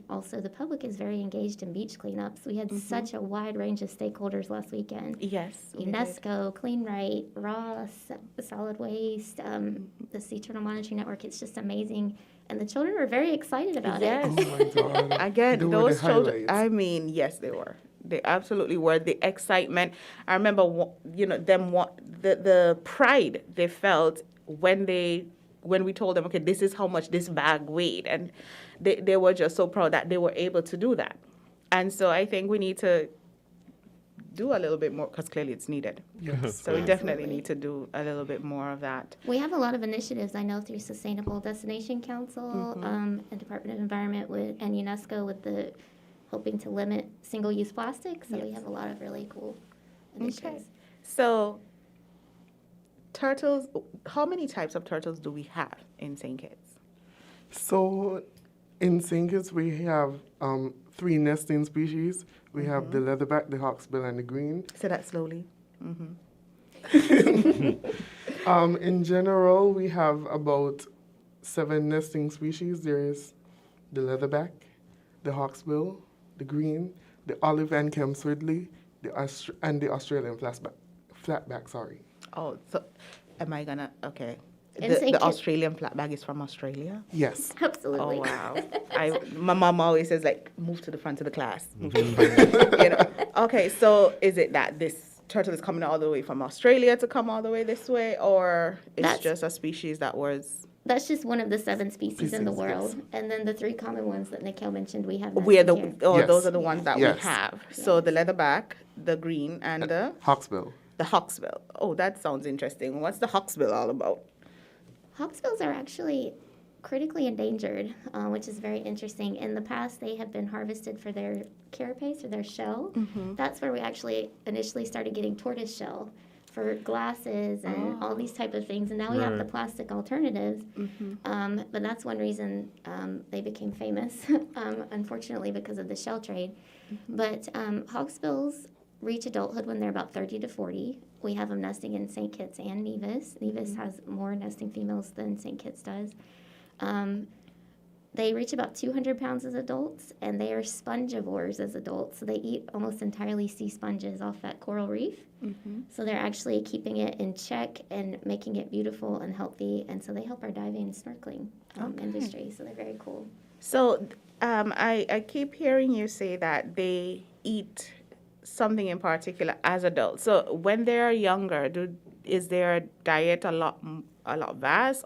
also the public is very engaged in beach cleanups. We had such a wide range of stakeholders last weekend. Yes. UNESCO, Clean Right, Ross, Solid Waste, the Sea Turtle Monitoring Network. It's just amazing. And the children were very excited about Yes. it. Oh my God. Again, They were those the children, highlights. I mean, yes, they were. They absolutely were. The excitement. I remember, the pride they felt when we told them, okay, this is how much this bag weighed. And they were just so proud that they were able to do that. And so I think we need to do a little bit more, because clearly it's needed. Yes. So we definitely need to do a little bit more of that. We have a lot of initiatives, I know, through Sustainable Destination Council and Department of Environment and UNESCO with the hoping to limit single-use plastic. So we have a lot of really cool initiatives. Okay. So turtles, how many types of turtles do we have in St. Kitts? So in St. Kitts, we have 3 nesting species. We have the leatherback, the hawksbill, and the green. Say that slowly. In general, we have about 7 nesting species. There is the leatherback, the hawksbill, the green, the olive and Kemp's Ridley, and the Australian flatback. Sorry. Oh, so am I gonna, okay. In The St. Kitts- Australian flatback is from Australia? Yes. Absolutely. Oh, wow. My mom always says, like, move to the front of the class. Move to the front. Okay, so is it that this turtle is coming all the way from Australia to come all the way this way, or it's just a species that was... That's just one of the 7 species in the Species, world. yes. And then the 3 common ones that Nikhil mentioned, we have We are the, nesting here. Yes. those are the ones that Yes. we have. So the leatherback, the green, and the Hawksbill. hawksbill. Oh, that sounds interesting. What's the hawksbill all about? Hawksbills are actually critically endangered, which is very interesting. In the past, they have been harvested for their carapace or their shell. That's where we actually initially started getting tortoise shell for glasses and all these type of things. And now we have the plastic alternatives. But that's one reason they became famous, unfortunately, because of the shell trade. But hawksbills reach adulthood when they're about 30 to 40. We have them nesting in St. Kitts and Nevis. Nevis has more nesting females than St. Kitts does. They reach about 200 pounds as adults, and they are spongivores as adults. So they eat almost entirely sea sponges off that coral reef. So they're actually keeping it in check and making it beautiful and healthy. And so they help our diving and snorkeling industry. So they're very cool. So I keep hearing you say that they eat something in particular as adults. So when they are younger, is their diet a lot vast,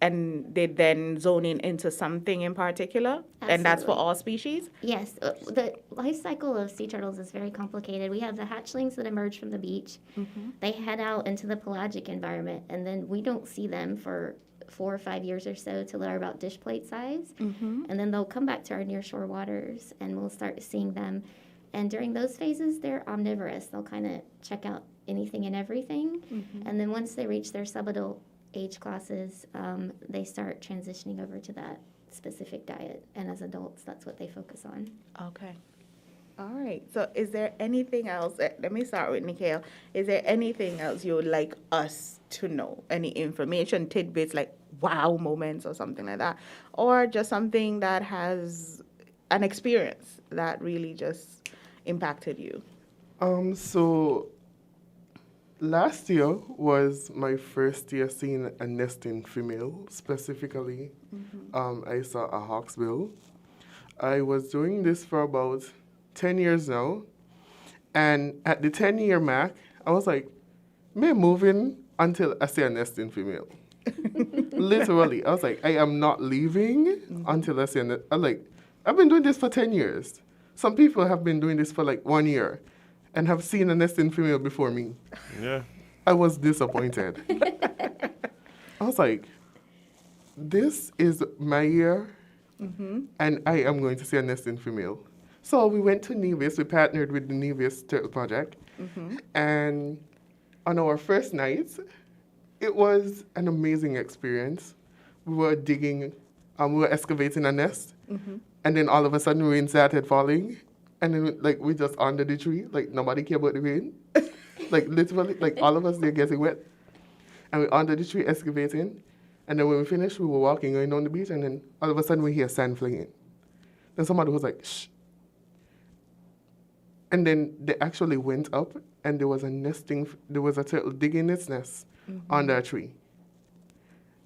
and they then zone into something in particular, and that's for Absolutely. all species? Yes, the life cycle of sea turtles is very complicated. We have the hatchlings that emerge from the beach. They head out into the pelagic environment, and then we don't see them for 4 or 5 years or so till they're about dish plate size. And then they'll come back to our nearshore waters, and we'll start seeing them. And during those phases, they're omnivorous. They'll kind of check out anything and everything. And then once they reach their subadult age classes, they start transitioning over to that specific diet. And as adults, that's what they focus on. Okay. All right. So is there anything else? Let me start with Nikhil. Is there anything else you would like us to know? Any information, tidbits, like wow moments or something like that? Or just something that has an experience that really just impacted you? So last year was my first year seeing a nesting female specifically. I saw a hawksbill. I was doing this for about 10 years now. And at the 10-year mark, I was like, me moving until I see a nesting female. Literally. I was like, I am not leaving until I see a I've been doing this for 10 years. Some people have been doing this for like 1 year and have seen a nesting female before me. Yeah. I was disappointed. I was like, this is my year, and I am going to see a nesting female. So we went to Nevis. We partnered with the Nevis Turtle Project. And on our first night, it was an amazing experience. We were digging, we were excavating a nest, and then all of a sudden rain started falling, and then we just under the tree, like nobody cared about the rain. Like literally, like all of us there getting wet. And we under the tree excavating, and then when we finished, we were walking going down the beach, and then all of a sudden we hear sand flying. Then somebody was like, shh. And then they actually went up, and there was a turtle digging its nest under a tree.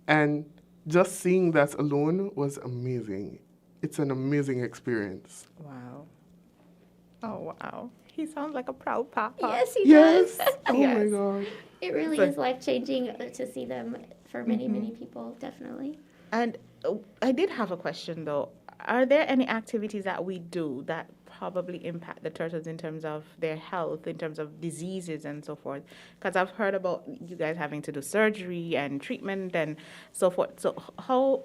And just seeing that alone was amazing. It's an amazing experience. Wow. Oh, wow. He sounds like a proud papa. Yes, he Yes. does. Oh my God. It really is life-changing to see them for many, many people, definitely. And I did have a question, though. Are there any activities that we do that probably impact the turtles in terms of their health, in terms of diseases and so forth? Because I've heard about you guys having to do surgery and treatment and so forth. So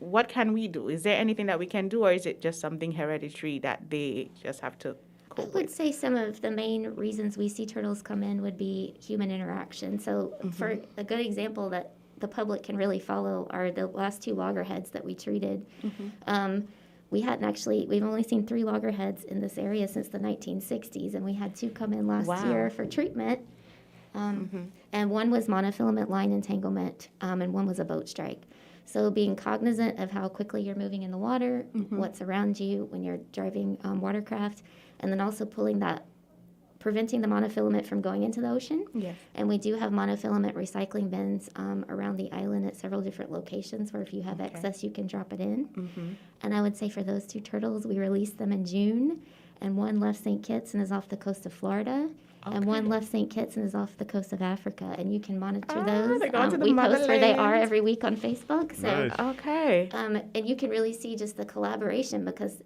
what can we do? Is there anything that we can do, or is it just something hereditary that they just have to I would say some of the main reasons we see turtles come in would be human interaction. So for a good example that the public can really follow are the last 2 loggerheads that we treated. We've only seen 3 loggerheads in this area since the 1960s, and we had 2 come in last year for treatment. And one was monofilament line entanglement, and one was a boat strike. So being cognizant of how quickly you're moving in the water, what's around you when you're driving watercraft, and then also preventing the monofilament from going into the ocean. Yes. And we do have monofilament recycling bins around the island at several different locations where if you have excess, you can drop it in. And I would say for those 2 turtles, we released them in June, and one left St. Kitts and is off the coast of Florida. And one left St. Kitts and is off the coast of Africa, and you can monitor those. They're going to the we post where they are motherland. every week on Facebook. So, Nice. Okay. and you can really see just the collaboration because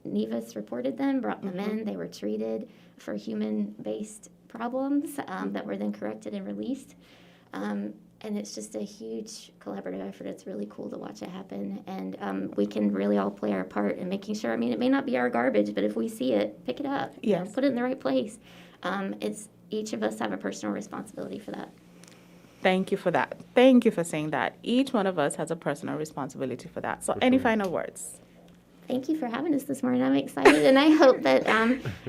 Nevis reported them, brought them in. They were treated for human-based problems that were then corrected and released. And it's just a huge collaborative effort. It's really cool to watch it happen. And we can really all play our part in making sure. I mean, it may not be our garbage, but if we see it, pick it up. Yes. Put it in the right place. It's each of us have a personal responsibility for that. Thank you for that. Thank you for saying that. Each one of us has a personal responsibility for that. So any final words? Thank you for having us this morning. I'm excited, and I hope that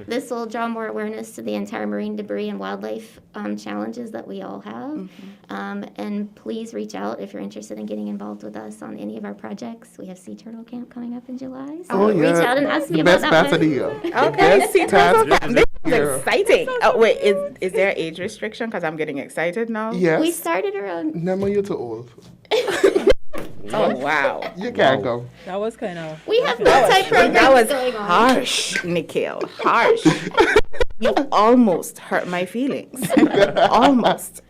this will draw more awareness to the entire marine debris and wildlife challenges that we all have. And please reach out if you're interested in getting involved with us on any of our projects. We have Sea Turtle Camp coming up in July, so reach out and ask me the about best that part of the one. year. Okay, see, turtle That's- camp. This is Yeah. exciting. Oh, wait, is there age restriction? Because I'm getting excited now. Yes. We started around Never you're too old. Oh, wow. You can't come. That was kind of. We have That multi-programs was going on. harsh, Nikhil. Harsh. You almost hurt my feelings. Almost.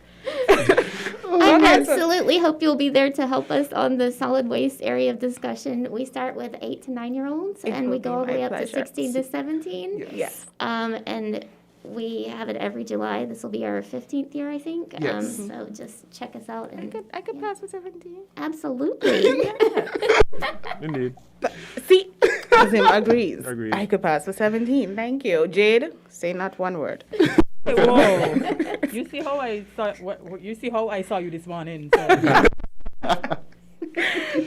I absolutely hope you'll be there to help us on the solid waste area of discussion. We start with 8 to 9-year-olds, and will we be go all the my way up to pleasure. 16 to 17. Yes. And we have it every July. This will be our 15th year, I think. Yes. So just check us out. And I could pass with 17. absolutely. Indeed. See, Azim agrees. Agreed. I could pass for 17. Thank you. Jade, say not one word. Whoa! You see how I saw? You see how I saw you this morning? So.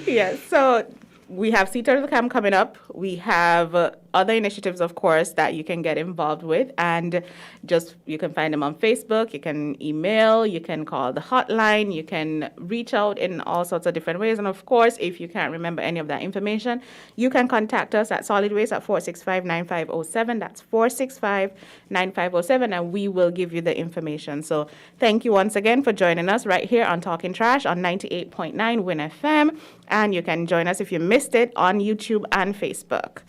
Yes, so we have Sea Turtle Camp coming up. We have other initiatives, of course, that you can get involved with. And just, you can find them on Facebook, you can email, you can call the hotline, you can reach out in all sorts of different ways. And of course, if you can't remember any of that information, you can contact us at Solid Waste at 465-9507. That's 465-9507, and we will give you the information. So thank you once again for joining us right here on Talking Trash on 98.9 Win FM. And you can join us if you missed it on YouTube and Facebook.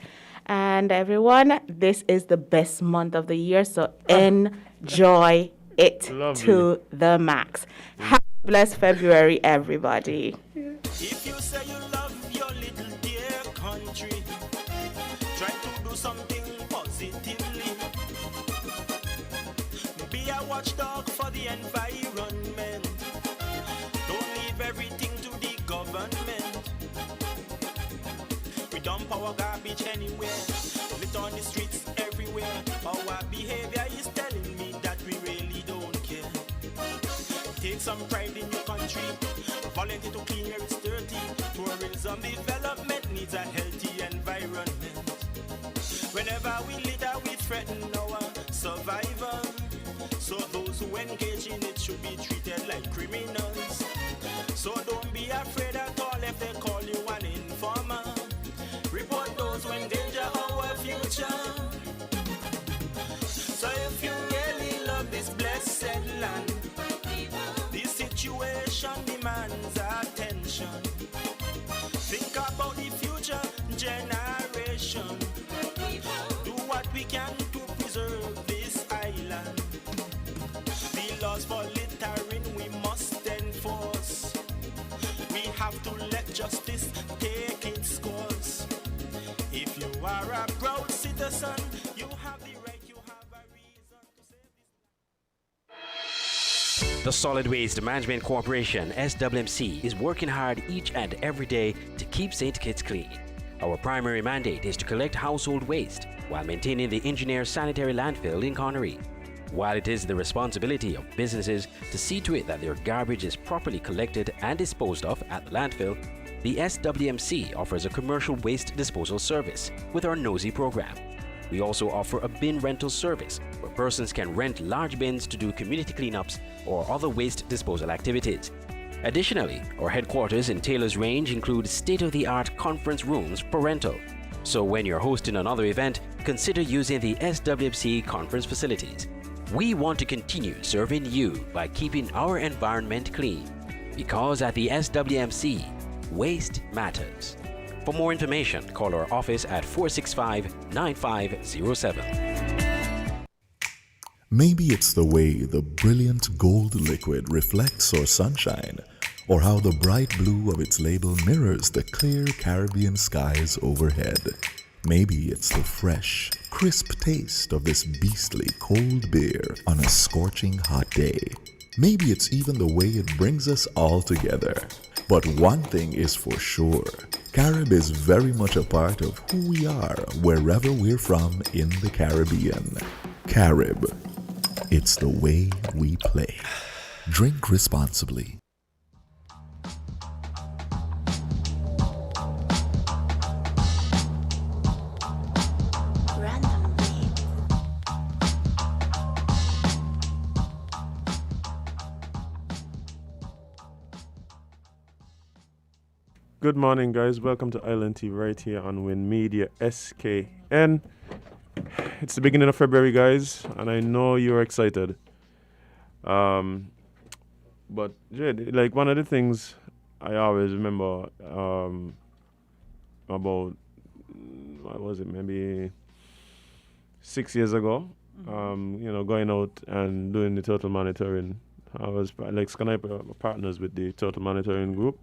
And everyone, this is the best month of the year, so enjoy it Lovely. to the max. Have a blessed February, everybody. If you say you love your little dear country, try to do something positively. Be a watchdog for the environment. Don't leave everything to the government. We dump our garbage anywhere, lit on the streets everywhere. Our behavior is telling me that we really don't care. Take some pride in your country, volunteer to clean where it's dirty. Tourism development needs a healthy environment. Whenever we litter, we threaten our survival. So those who engage in it should be treated like criminals. So don't be afraid at all if they call you an informer. Report those who endanger our future. So if you really love this blessed land, this situation demands attention. Think about the future generation. Do what we can to preserve this island. The laws for littering we must enforce. We have to let justice take its course. If you are a proud citizen, you have the right, you have a reason to save this. The Solid Waste Management Corporation, SWMC, is working hard each and every day to keep St. Kitts clean. Our primary mandate is to collect household waste while maintaining the engineer sanitary landfill in Connery. While it is the responsibility of businesses to see to it that their garbage is properly collected and disposed of at the landfill, the SWMC offers a commercial waste disposal service with our Nosy program. We also offer a bin rental service where persons can rent large bins to do community cleanups or other waste disposal activities. Additionally, our headquarters in Taylor's Range include state-of-the-art conference rooms for rental. So when you're hosting another event, consider using the SWMC conference facilities. We want to continue serving you by keeping our environment clean, because at the SWMC, waste matters. For more information, call our office at 465-9507. Maybe it's the way the brilliant gold liquid reflects our sunshine, or how the bright blue of its label mirrors the clear Caribbean skies overhead. Maybe it's the fresh, crisp taste of this beastly cold beer on a scorching hot day. Maybe it's even the way it brings us all together. But one thing is for sure, Carib is very much a part of who we are wherever we're from in the Caribbean. Carib, it's the way we play. Drink responsibly. Good morning, guys. Welcome to Island Tea right here on Win Media SKN. It's the beginning of February, guys, and I know you're excited. But Jed, like one of the things I always remember about, what was it, maybe 6 years ago, going out and doing the total monitoring. I was like Sniper partners with the total monitoring group.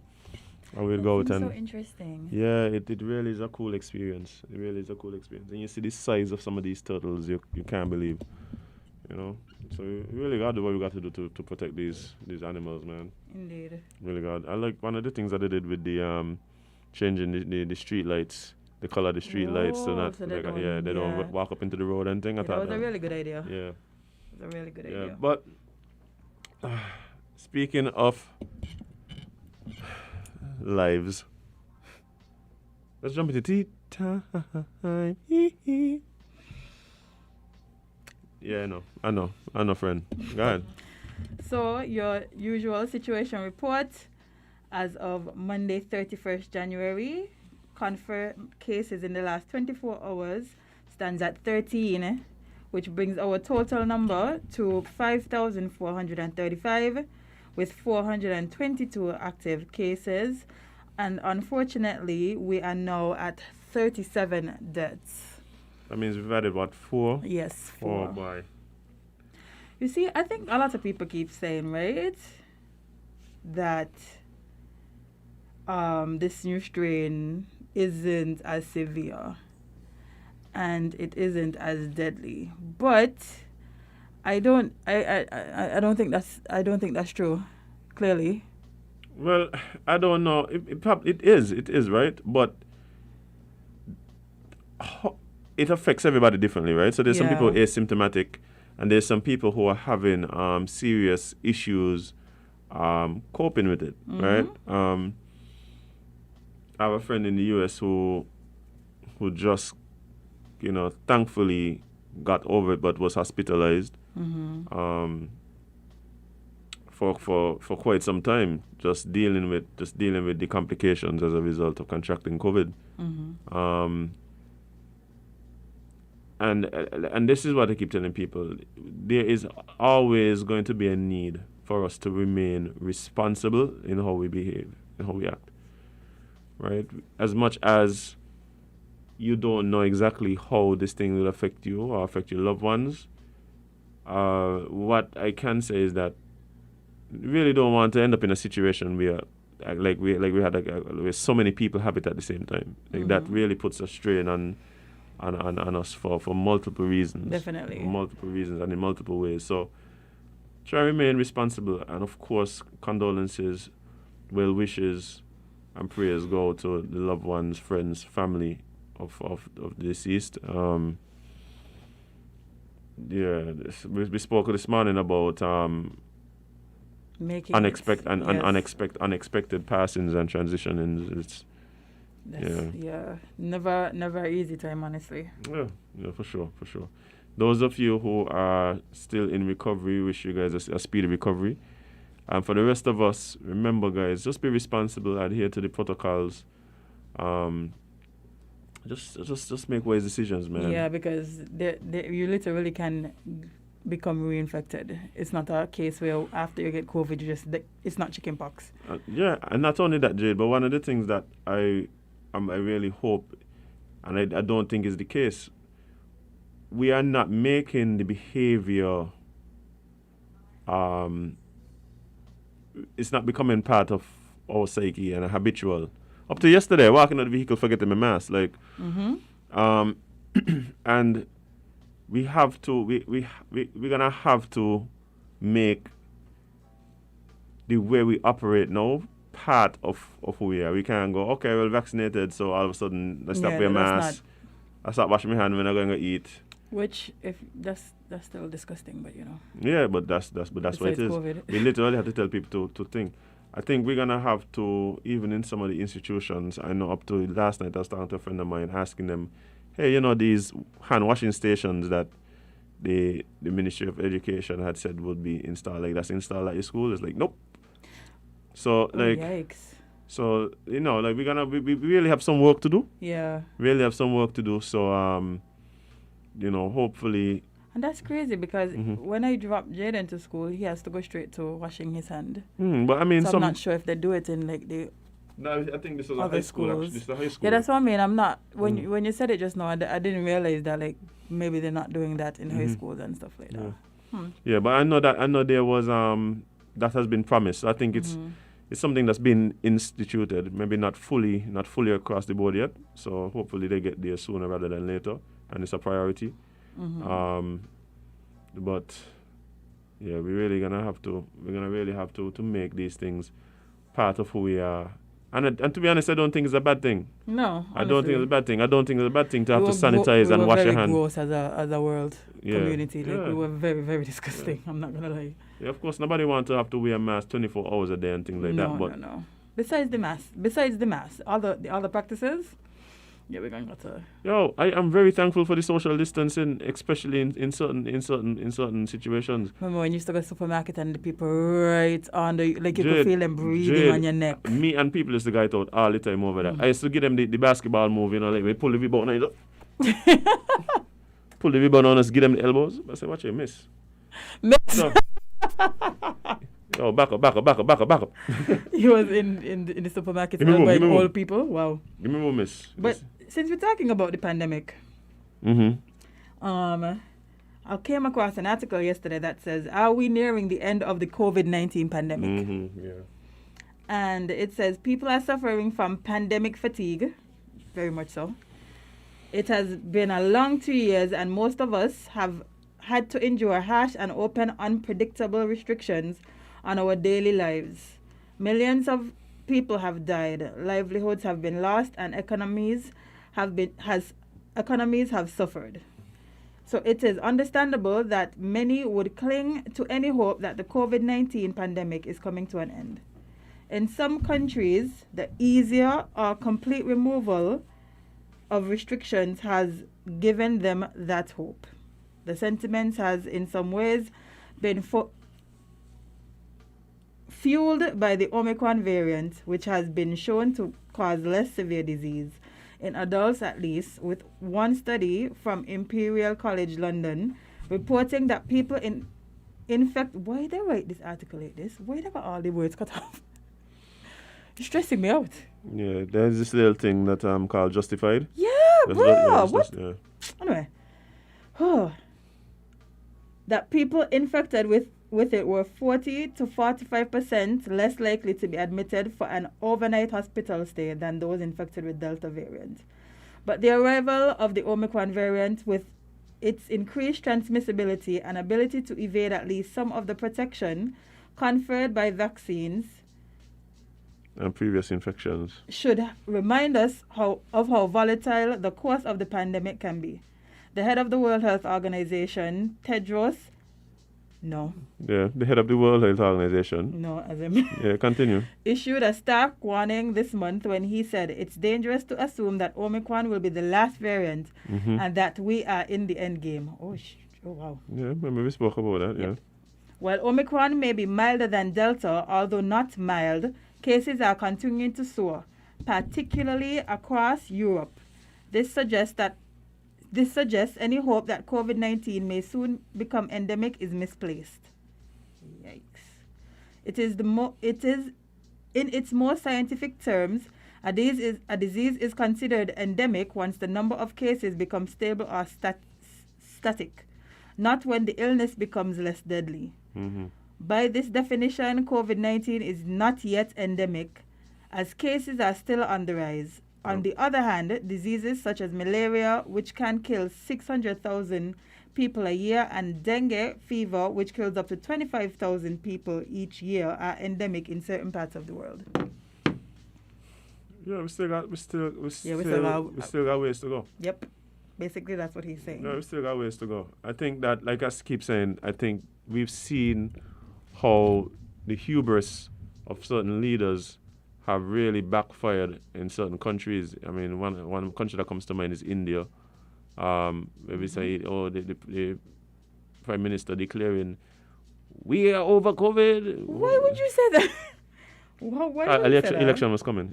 And we'll go out and... so interesting. Yeah, it really is a cool experience. It really is a cool experience. And you see the size of some of these turtles, you can't believe. So you really got to do what we got to do to protect these animals, man. Indeed. Really got. I like one of the things that they did with the changing the street lights, the color of the street lights, so that so they don't don't walk up into the road and thing. That was a really good idea. Yeah. It was a really good idea. But speaking of lives, let's jump into tea time. Yeah, I know, friend. Go ahead. So, your usual situation report as of Monday, 31st January, confirmed cases in the last 24 hours stands at 13, which brings our total number to 5,435 with 422 active cases. And unfortunately, we are now at 37 deaths. That means we've added, what, 4? Yes, 4. Oh, boy. You see, I think a lot of people keep saying, right, that this new strain isn't as severe and it isn't as deadly. But I don't think that's true, clearly. Well, I don't know. It is, right? But it affects everybody differently, right? So there's some people asymptomatic, and there's some people who are having serious issues coping with it, right? I have a friend in the US who just, thankfully got over it, but was hospitalized for quite some time, just dealing with the complications as a result of contracting COVID. And this is what I keep telling people. There is always going to be a need for us to remain responsible in how we behave, in how we act. Right? As much as you don't know exactly how this thing will affect you or affect your loved ones, what I can say is that we really don't want to end up in a situation where where so many people have it at the same time. That really puts a strain on us for multiple reasons. Definitely. For multiple reasons and in multiple ways. So try to remain responsible, and of course condolences, well wishes and prayers go to the loved ones, friends, family of the deceased. We spoke this morning about unexpected passings and transitionings. Never easy time, honestly. Yeah, for sure. Those of you who are still in recovery, wish you guys a speedy recovery. And for the rest of us, remember, guys, just be responsible, adhere to the protocols. Just make wise decisions, man. Yeah, because you literally can become reinfected. It's not a case where after you get COVID, it's not chickenpox. And not only that, Jade, but one of the things that I really hope, and I don't think is the case, we are not making the behavior, it's not becoming part of our psyche and habitual. Up to yesterday, walking out the vehicle, forgetting my mask, and we have to, we're gonna have to make the way we operate now part of who we are. We can't go, okay, well, vaccinated, so all of a sudden I stop wearing mask. I start washing my hand when I'm going to eat. Which, if that's still disgusting, but Yeah, but that's what it is. COVID. We literally have to tell people to think. I think we're gonna have to, even in some of the institutions. I know up to last night I was talking to a friend of mine, asking them, hey, these hand washing stations that the Ministry of Education had said would be installed, that's installed at your school. It's like, nope. So yikes. So we really have some work to do. Yeah. Really have some work to do. So hopefully. And that's crazy because when I drop Jaden to school, he has to go straight to washing his hand. But I mean, So I'm not sure if they do it in like the No, I think this is a other high school. Actually. schools. This is a high school. Yeah, that's what I mean. I'm not when you said it just now. I didn't realize that like maybe they're not doing that in high schools and stuff like that. Yeah, but I know there was that has been promised. So I think it's something that's been instituted. Maybe not fully across the board yet. So hopefully they get there sooner rather than later, and it's a priority. But yeah, we're gonna really have to make these things part of who we are. And to be honest, I don't think it's a bad thing. No, I don't think it's a bad thing. I don't think it's a bad thing to have We to were sanitize and wash your very hands. gross as a world community. Like Yeah. we were very, very disgusting. I'm not gonna lie. Yeah, of course, nobody wants to have to wear a mask 24 hours a day and things like that. But No. Besides the mask, all the practices. Yeah, we're going to. Yo, I am very thankful for the social distancing, especially in certain situations. Remember when you used to go to the supermarket and the people right on the you could Jade, feel them breathing on your neck. Me and people used to go it out all the time over there. I used to give them the basketball move, like we pull the rebound and pull the rebound on us, give them the elbows. I say, watch it, miss. Miss. No. Yo, back up. He was in the supermarket Give me more, by give me more. old people. Wow. Give me more, miss. But since we're talking about the pandemic, I came across an article yesterday that says, "Are we nearing the end of the COVID-19 pandemic?" Yeah. And it says people are suffering from pandemic fatigue, very much so. It has been a long 2 years, and most of us have had to endure harsh and open, unpredictable restrictions on our daily lives. Millions of people have died, livelihoods have been lost, and economies have suffered. So it is understandable that many would cling to any hope that the COVID-19 pandemic is coming to an end. In some countries, the easier or complete removal of restrictions has given them that hope. The sentiment has in some ways been fueled by the Omicron variant, which has been shown to cause less severe disease in adults at least, with one study from Imperial College London reporting that people why they write this article like this? Why they got all the words cut off? It's stressing me out. Yeah, there's this little thing that called Justified. Yeah, That's bro. what? Yeah. Anyway, that people infected with it were 40 to 45% less likely to be admitted for an overnight hospital stay than those infected with Delta variant. But the arrival of the Omicron variant, with its increased transmissibility and ability to evade at least some of the protection conferred by vaccines, and previous infections, should remind us of how volatile the course of the pandemic can be. The head of the World Health Organization, Tedros, Yeah, the head of the World Health Organization. Yeah, continue. Issued a stark warning this month when he said it's dangerous to assume that Omicron will be the last variant and that we are in the end game. Oh wow. Yeah, remember we spoke about that, yeah. While Omicron may be milder than Delta, although not mild, cases are continuing to soar, particularly across Europe. This suggests any hope that COVID-19 may soon become endemic is misplaced. Yikes. It is in its more scientific terms, a disease is considered endemic once the number of cases becomes stable or static, not when the illness becomes less deadly. By this definition, COVID-19 is not yet endemic, as cases are still on the rise. On the other hand, diseases such as malaria, which can kill 600,000 people a year, and dengue fever, which kills up to 25,000 people each year, are endemic in certain parts of the world. Yeah, we still got ways to go. Yep. Basically, that's what he's saying. Yeah, we still got ways to go. I think that, like I keep saying, I think we've seen how the hubris of certain leaders have really backfired in certain countries. I mean, one country that comes to mind is India. Maybe say, the Prime Minister declaring, we are over COVID. Why would you say that? Why would you say that? Election was coming.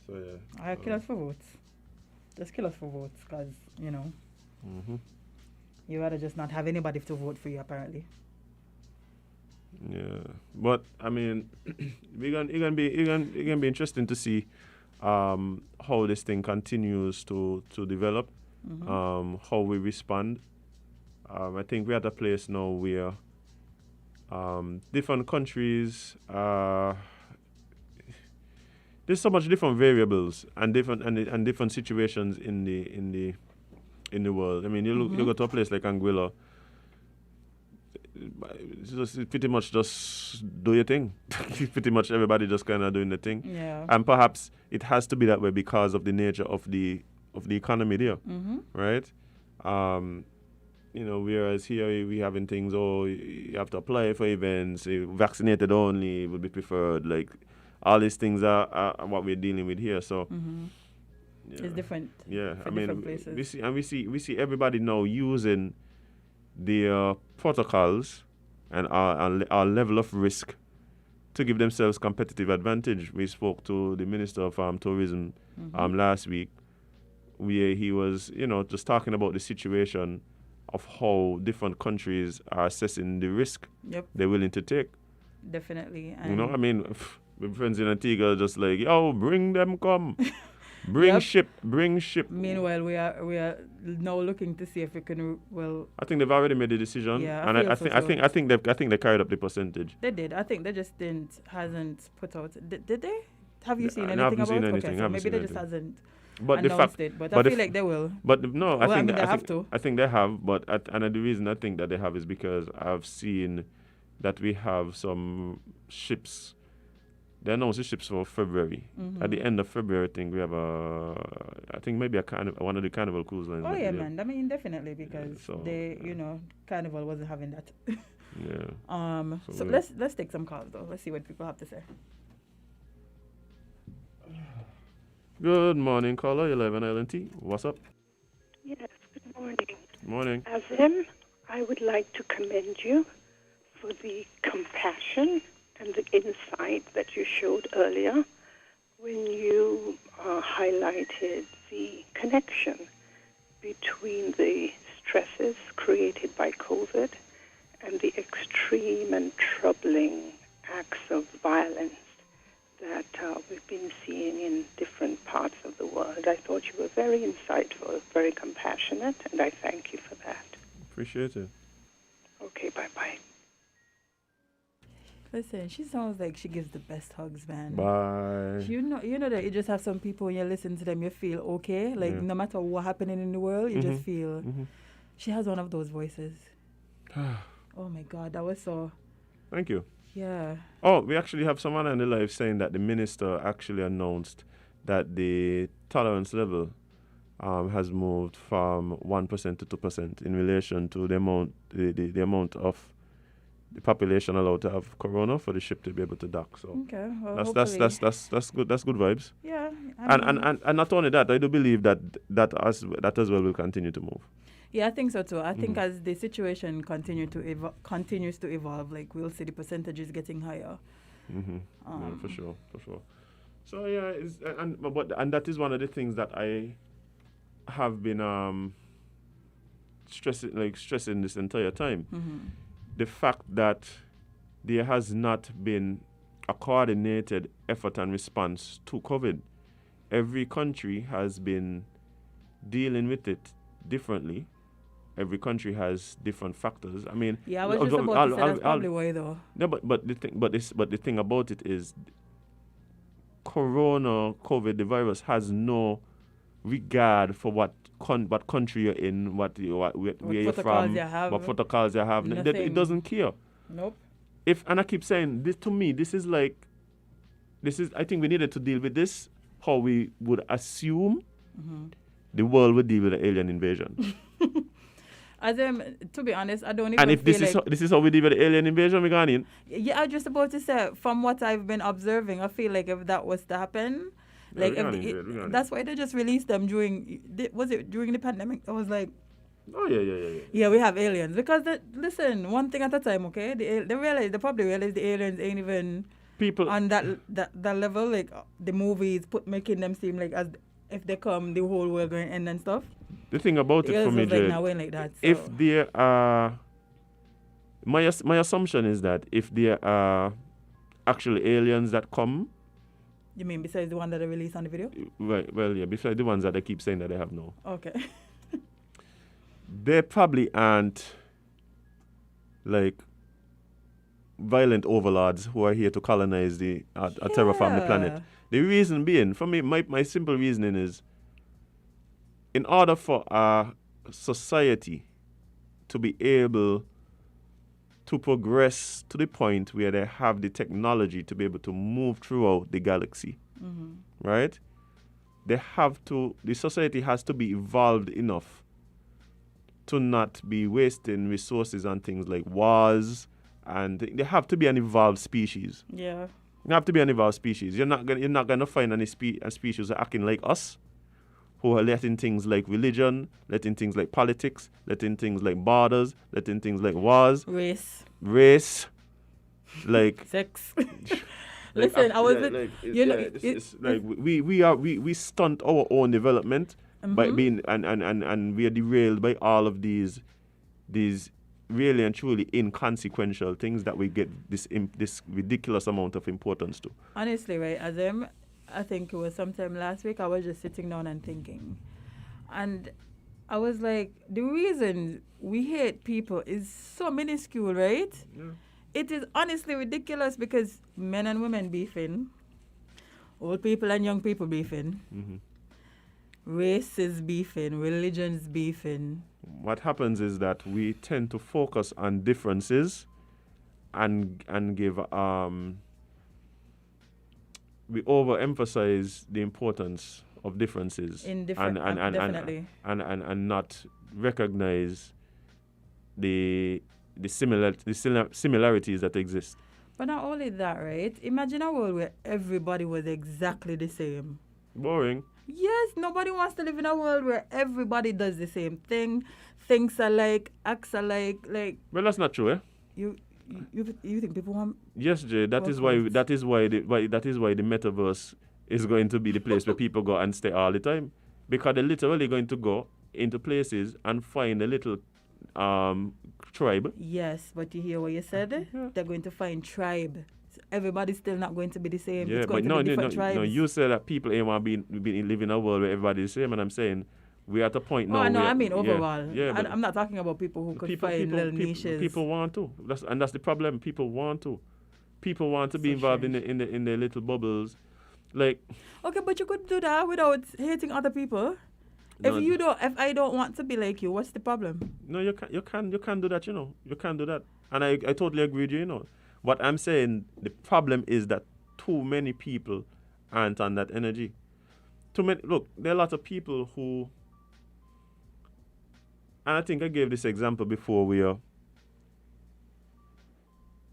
So yeah. I kill us for votes. Just kill us for votes, because you rather just not have anybody to vote for you, apparently. Yeah, but I mean, it's gonna be interesting to see how this thing continues to develop, how we respond. I think we're at a place now where different countries there's so much different variables and different situations in the world. I mean, you go to a place like Anguilla. It's pretty much just do your thing. Pretty much everybody just kind of doing the thing. Yeah. And perhaps it has to be that way because of the nature of the economy there, right? Whereas here we having things. Oh, you have to apply for events. Vaccinated only would be preferred. Like all these things are what we're dealing with here. So yeah. It's different. Yeah, I mean, places. we see everybody now using the protocols and our level of risk to give themselves competitive advantage. We spoke to the Minister of Tourism last week, where he was, just talking about the situation of how different countries are assessing the risk they're willing to take. Definitely. And my friends in Antigua are just like, yo, bring them, come. Bring ship. Meanwhile, we are now looking to see if we can. I think they've already made the decision. Yeah, and I think they carried up the percentage. They did. I think they just hasn't put out. Did they? Have you seen I anything haven't about seen it? anything. Okay, so maybe they just hasn't announced it. But I feel like they will. But no, I think they have to. I think they have. But and the reason I think that they have is because I've seen that we have some ships. They announced the ships for February. At the end of February, I think we have I think maybe one of the Carnival cruise lines. Oh yeah, man. I mean, definitely, because Carnival wasn't having that. Yeah. So let's take some calls though. Let's see what people have to say. Good morning, caller. 11 LNT. What's up? Yes. Good morning. Morning. Azim, I would like to commend you for the compassion and the insight that you showed earlier when you highlighted the connection between the stresses created by COVID and the extreme and troubling acts of violence that we've been seeing in different parts of the world. I thought you were very insightful, very compassionate, and I thank you for that. Appreciate it. Okay, bye-bye. Listen, she sounds like she gives the best hugs, man. Bye. You know that you just have some people when you listen to them, you feel okay. Like no matter what happening in the world, you just feel. She has one of those voices. Oh my God, that was so. Thank you. Yeah. Oh, we actually have someone on the live saying that the minister actually announced that the tolerance level has moved from 1% to 2% in relation to the amount of the population allowed to have corona for the ship to be able to dock. So okay, well, that's good. That's good vibes. Yeah, and not only that, I do believe that as well will continue to move. Yeah, I think so too. I think as the situation continues to evolve, like we'll see the percentages getting higher. Yeah, for sure. So yeah, and that is one of the things that I have been stressing this entire time. The fact that there has not been a coordinated effort and response to COVID. Every country has been dealing with it differently. Every country has different factors. I mean, yeah, I was just about to say that's probably why though. No, but the thing about it is, COVID, the virus has no regard for what country you're in, where you're from, what protocols you have. It doesn't care. Nope. And I keep saying this to me. I think we needed to deal with this. How we would assume the world would deal with the alien invasion. To be honest, I don't even. And if this is how we deal with the alien invasion, we're going in. Yeah, I was just about to say, from what I've been observing, I feel like if that was to happen. Like that's why they just released them during the pandemic? I was like, oh yeah. Yeah, we have aliens because listen, one thing at a time, okay? They probably realize the aliens ain't even people on that level, like the movies making them seem like as if they come, the whole world going to end and stuff. The thing about it for me, Like Jade, now like that. if So. there are, my assumption is that if there are actually aliens that come, You mean besides the one that they released on the video? well, yeah, besides the ones that they keep saying that they have no, Okay. they probably aren't like violent overlords who are here to colonize the terraform the planet. Yeah. The reason being, for me, my simple reasoning is, in order for our society to be able to progress to the point where they have the technology to be able to move throughout the galaxy, right? The society has to be evolved enough to not be wasting resources on things like wars, and they have to be an evolved species. Yeah. You have to be an evolved species. You're not gonna find any species acting like us, who are letting things like religion, letting things like politics, letting things like borders, letting things like wars, race, like sex. Listen, I was we stunt our own development by being and we are derailed by all of these really and truly inconsequential things that we get this ridiculous amount of importance to. Honestly, right, I think it was sometime last week, I was just sitting down and thinking. And I was like, the reason we hate people is so minuscule, right? Yeah. It is honestly ridiculous because men and women beefing, old people and young people beefing, races beefing, religions beefing. What happens is that we tend to focus on differences and give we overemphasize the importance of differences definitely. and not recognize the similarities that exist. But not only that, right? Imagine a world where everybody was exactly the same. Boring. Yes, nobody wants to live in a world where everybody does the same thing, thinks alike, acts alike. Like, well, that's not true, eh? You think people want? Yes, Jay. That is why the metaverse is going to be the place where people go and stay all the time, because they're literally going to go into places and find a little tribe. Yes, but you hear what you said? Yeah. They're going to find tribe. Everybody's still not going to be the same. Yeah, it's going but to be different tribes. No, you said that people ain't want to be live in a world where everybody's the same, and I'm saying we're at a point now. No, I mean overall. Yeah, I'm not talking about people who could find little niches. People want to. That's the problem. People want to. People want to be involved in the little bubbles, like. Okay, but you could do that without hating other people. If I don't want to be like you, what's the problem? No, you can do that. You can do that, and I totally agree with you. What I'm saying, the problem is that too many people aren't on that energy. Look, there are a lot of people who, and I think I gave this example before where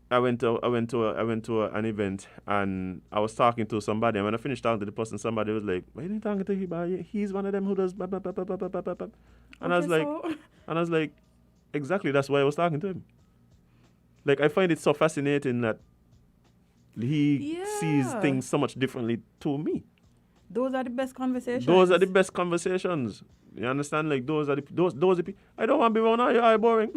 I went to an event and I was talking to somebody, and when I finished talking to the person, somebody was like, "Why are you talking to him about? He's one of them who does blah, blah, blah, blah, blah, blah, blah." And I was like, exactly, that's why I was talking to him. Like, I find it so fascinating that he sees things so much differently to me. Those are the best conversations. You understand? Like, those are the people. I don't want to be around you. I'm boring.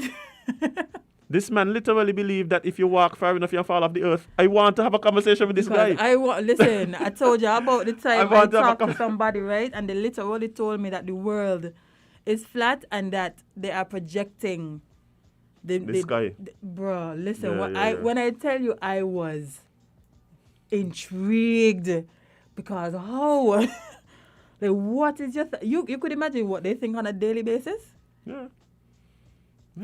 This man literally believed that if you walk far enough, you fall off the earth. I want to have a conversation with this guy. Listen, I told you about the time I talked to somebody, right? And they literally told me that the world is flat and that they are projecting the sky. Bro, listen, when I tell you I was intrigued because how like what is you could imagine what they think on a daily basis? Yeah.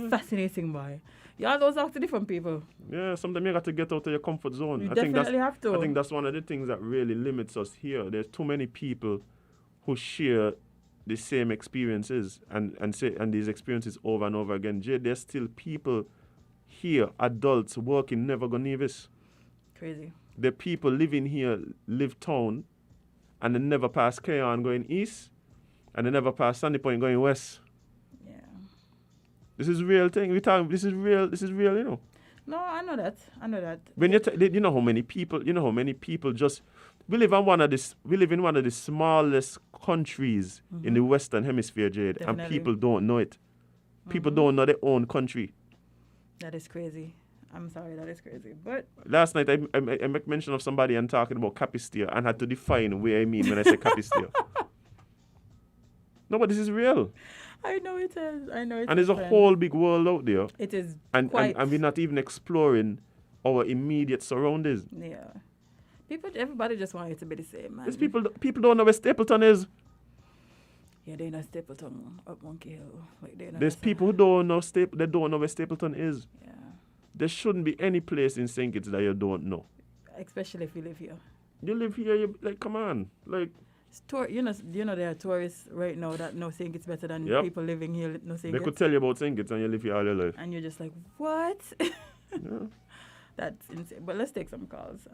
Fascinating, boy. You always talk to different people. Yeah, sometimes you got to get out of your comfort zone. You definitely have to. I think that's one of the things that really limits us here. There's too many people who share the same experiences and these experiences over and over again. Jay, there's still people here, adults working Never Go Nevis. Crazy. The people living here live town and they never pass Keon going east and they never pass Sandy Point going west. Yeah. This is real thing. This is real, No, I know that. When you know how many people just we live in one of the smallest countries in the Western Hemisphere, Jade, and Definitely. people don't know it. People don't know their own country. That is crazy. I'm sorry, that is crazy. But Last night I make mention of somebody and talking about Capistia and had to define what I mean when I say Capistia. No, but this is real. I know it is. And there's a whole big world out there. It is And quite. we're not even exploring our immediate surroundings. Yeah. Everybody just want it to be the same, man. These people don't know where Stapleton is. Yeah, they know Stapleton up Monkey Hill. Like they know There's that's people who don't know they don't know where Stapleton is. Yeah. There shouldn't be any place in St. Kitts that you don't know. Especially if you live here. You live here, you like, come on, like. You know there are tourists right now that know St. Kitts better than Yep. people living here know St. They Kitts. could tell you about St. Kitts and you live here all your life. And you're just like, what? Yeah. That's insane. But let's take some calls.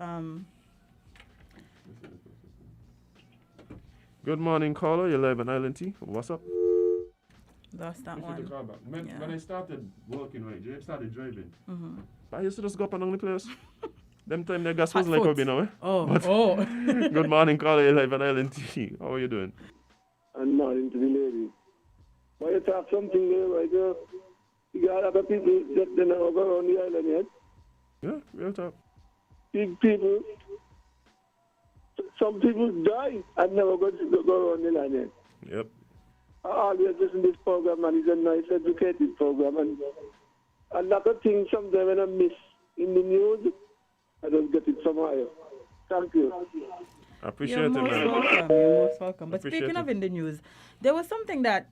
Good morning, caller. You're live on Island T. What's up? Lost that one. Yeah. When I started working, right, started driving, Mhm. I used to just go up and down the place. Them time the gas Hot wasn't like foot. how now, eh? Oh, But oh. Good morning, caller. You're live on Island T. How are you doing? And morning to the lady. Why you talk something there, right there? You got a lot of people that they never go around the island yet. Yeah, real talk. Big people. Some people die and never go around the island yet. Yep. I always listen to this program, and it's a nice educated program. And a lot of things sometimes when I miss in the news, I don't get it somewhere. Thank you. I appreciate You're it, most man. welcome. You're most welcome. But Appreciate speaking it. of in the news, there was something that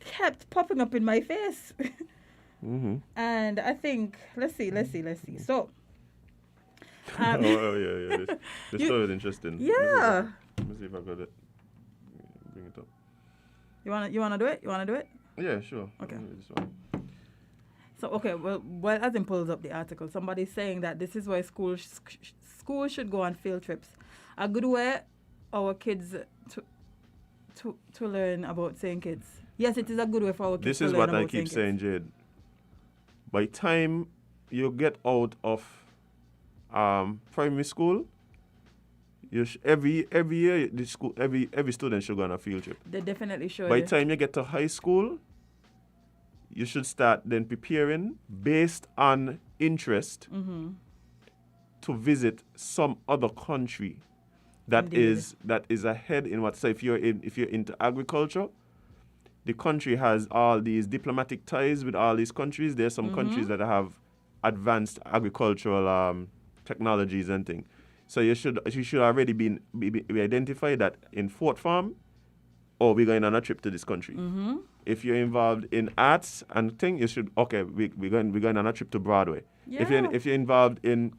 kept popping up in my face. Mm-hmm. And I think, let's see. So, yeah. The You- story is interesting. Yeah. Let me see if I got it. Bring it up. You wanna do it? Yeah, sure. Okay. This one. So okay, well, as in pulls up the article, somebody's saying that this is why schools should go on field trips. A good way our kids to learn about St. Kitts. Yes, it is a good way for our kids This to is learn what about I keep St. saying, Jade. By time you get out of primary school, every year the school every student should go on a field trip. They definitely should. By the time you get to high school, you should start then preparing based on interest Mhm. to visit some other country that Indeed. is ahead in what. So if you're into agriculture, the country has all these diplomatic ties with all these countries. There's some countries that have advanced agricultural technologies and things. So you should already be identified that in Fort Farm, or we're going on a trip to this country. Mm-hmm. If you're involved in arts and things, you should we're going on a trip to Broadway. Yeah. If you're involved in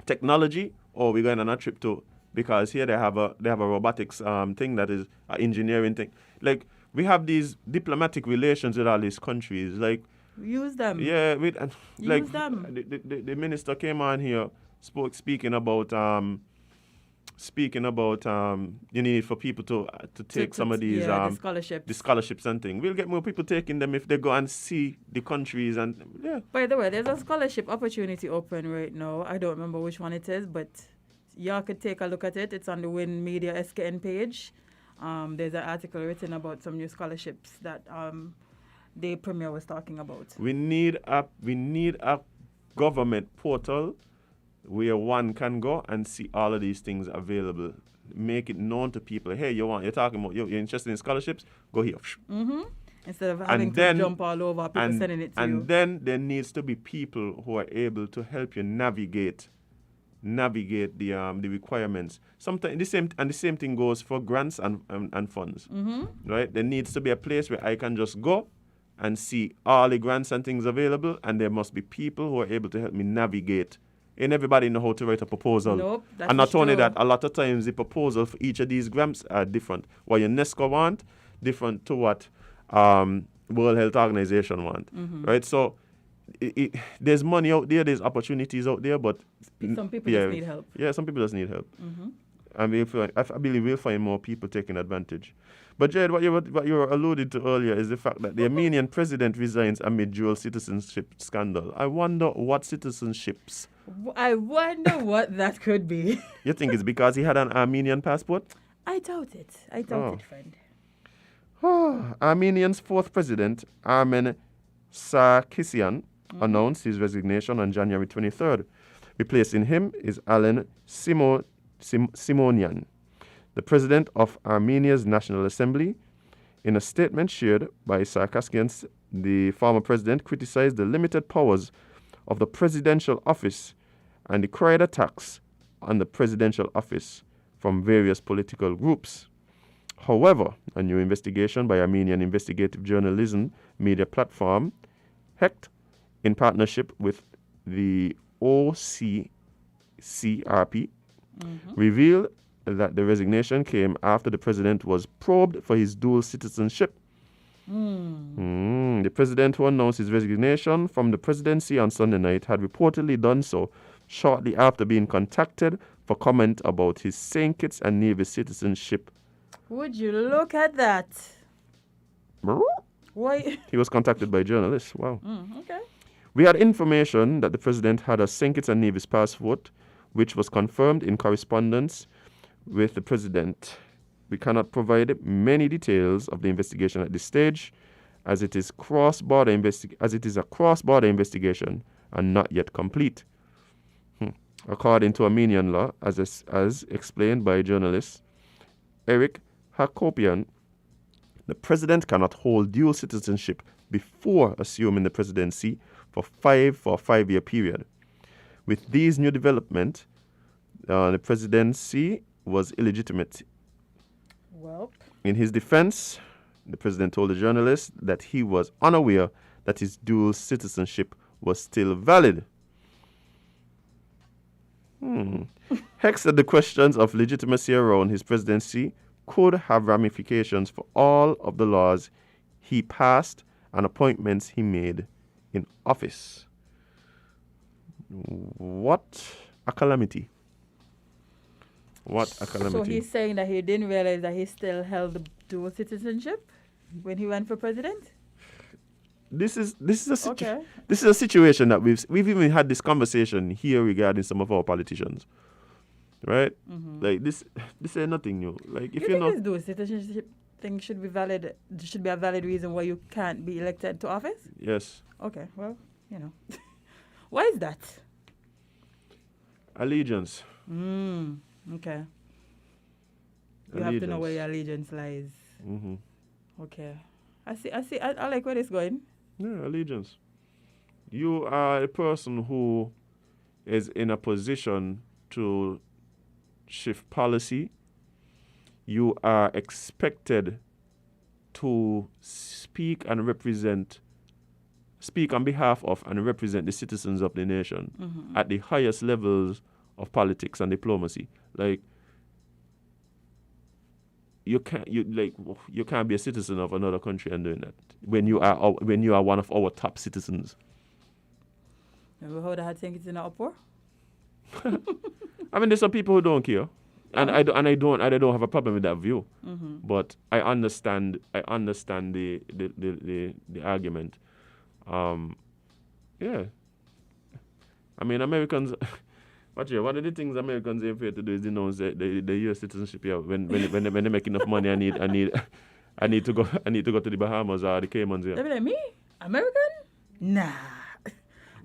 technology, or we're going on a trip to, because here they have a robotics thing that is an engineering thing. Like, we have these diplomatic relations with all these countries. Like, Use them. yeah, Use them. The minister came on here speaking about the need for people to take some of these the scholarships. the scholarships and things. We'll get more people taking them if they go and see the countries and yeah. By the way, there's a scholarship opportunity open right now. I don't remember which one it is, but y'all could take a look at it. It's on the Win Media SKN page. There's an article written about some new scholarships that the Premier was talking about. We need a government portal where one can go and see all of these things available. Make it known to people. Hey, you're interested in scholarships? Go here. Mm-hmm. Instead of having to jump all over, people sending it to you. And then there needs to be people who are able to help you navigate the requirements. Sometimes the same thing goes for grants and funds. Mm-hmm. Right? There needs to be a place where I can just go and see all the grants and things available, and there must be people who are able to help me navigate. Ain't everybody know how to write a proposal. Nope, that's and not for only sure. that, a lot of times the proposal for each of these grants are different. What UNESCO want, different to what World Health Organization want. Mhm. Right? So there's money out there, there's opportunities out there, but Some people just need help. Yeah, some people just need help. Mhm. And I believe we'll find more people taking advantage. But Jed, what you were alluding to earlier is the fact that the Armenian president resigns amid dual citizenship scandal. I wonder what citizenships. I wonder what that could be. You think it's because he had an Armenian passport? I doubt it. I doubt it, friend. Armenia's fourth president, Armen Sarkisian, announced his resignation on January 23rd. Replacing him is Alen Simonian, the president of Armenia's National Assembly. In a statement shared by Sarkisian, the former president criticized the limited powers of the presidential office and decried attacks on the presidential office from various political groups. However, a new investigation by Armenian investigative journalism media platform, HECT, in partnership with the OCCRP, revealed that the resignation came after the president was probed for his dual citizenship. The president, who announced his resignation from the presidency on Sunday night, had reportedly done so shortly after being contacted for comment about his St. Kitts and Nevis citizenship. Would you look at that? Why? He was contacted by journalists. Wow. Okay. We had information that the president had a St. Kitts and Nevis passport, which was confirmed in correspondence with the president. We cannot provide many details of the investigation at this stage, as it is a cross-border investigation and not yet complete. According to Armenian law, as explained by journalist Eric Hakopian, the president cannot hold dual citizenship before assuming the presidency for a 5-year period. With these new developments, the presidency was illegitimate. Well, in his defense, the president told the journalist that he was unaware that his dual citizenship was still valid. Heck said the questions of legitimacy around his presidency could have ramifications for all of the laws he passed and appointments he made in office. What a calamity. What a calamity. So he's saying that he didn't realize that he still held the dual citizenship when he ran for president? This is a situation that we've even had this conversation here regarding some of our politicians. Right? Like this ain't nothing new. Like if you know this dual citizenship thing should be valid, should be a valid reason why you can't be elected to office? Yes. Okay, well, you know. Why is that? Allegiance. Okay. You have to know where your allegiance lies. Okay. I like where it's going. Yeah, allegiance. You are a person who is in a position to shift policy. You are expected to speak on behalf of and represent the citizens of the nation at the highest levels of politics and diplomacy. Like you can't be a citizen of another country and doing that when you are one of our top citizens. Remember how they think it's in an uproar? I mean, there's some people who don't care, and I don't have a problem with that view. But I understand the argument. Yeah. I mean, Americans. One of the things Americans are afraid to do is denounce the U.S. citizenship. Yeah, when they make enough money, I need to go to the Bahamas or the Caymans. Yeah. They be like, me? American? Nah. I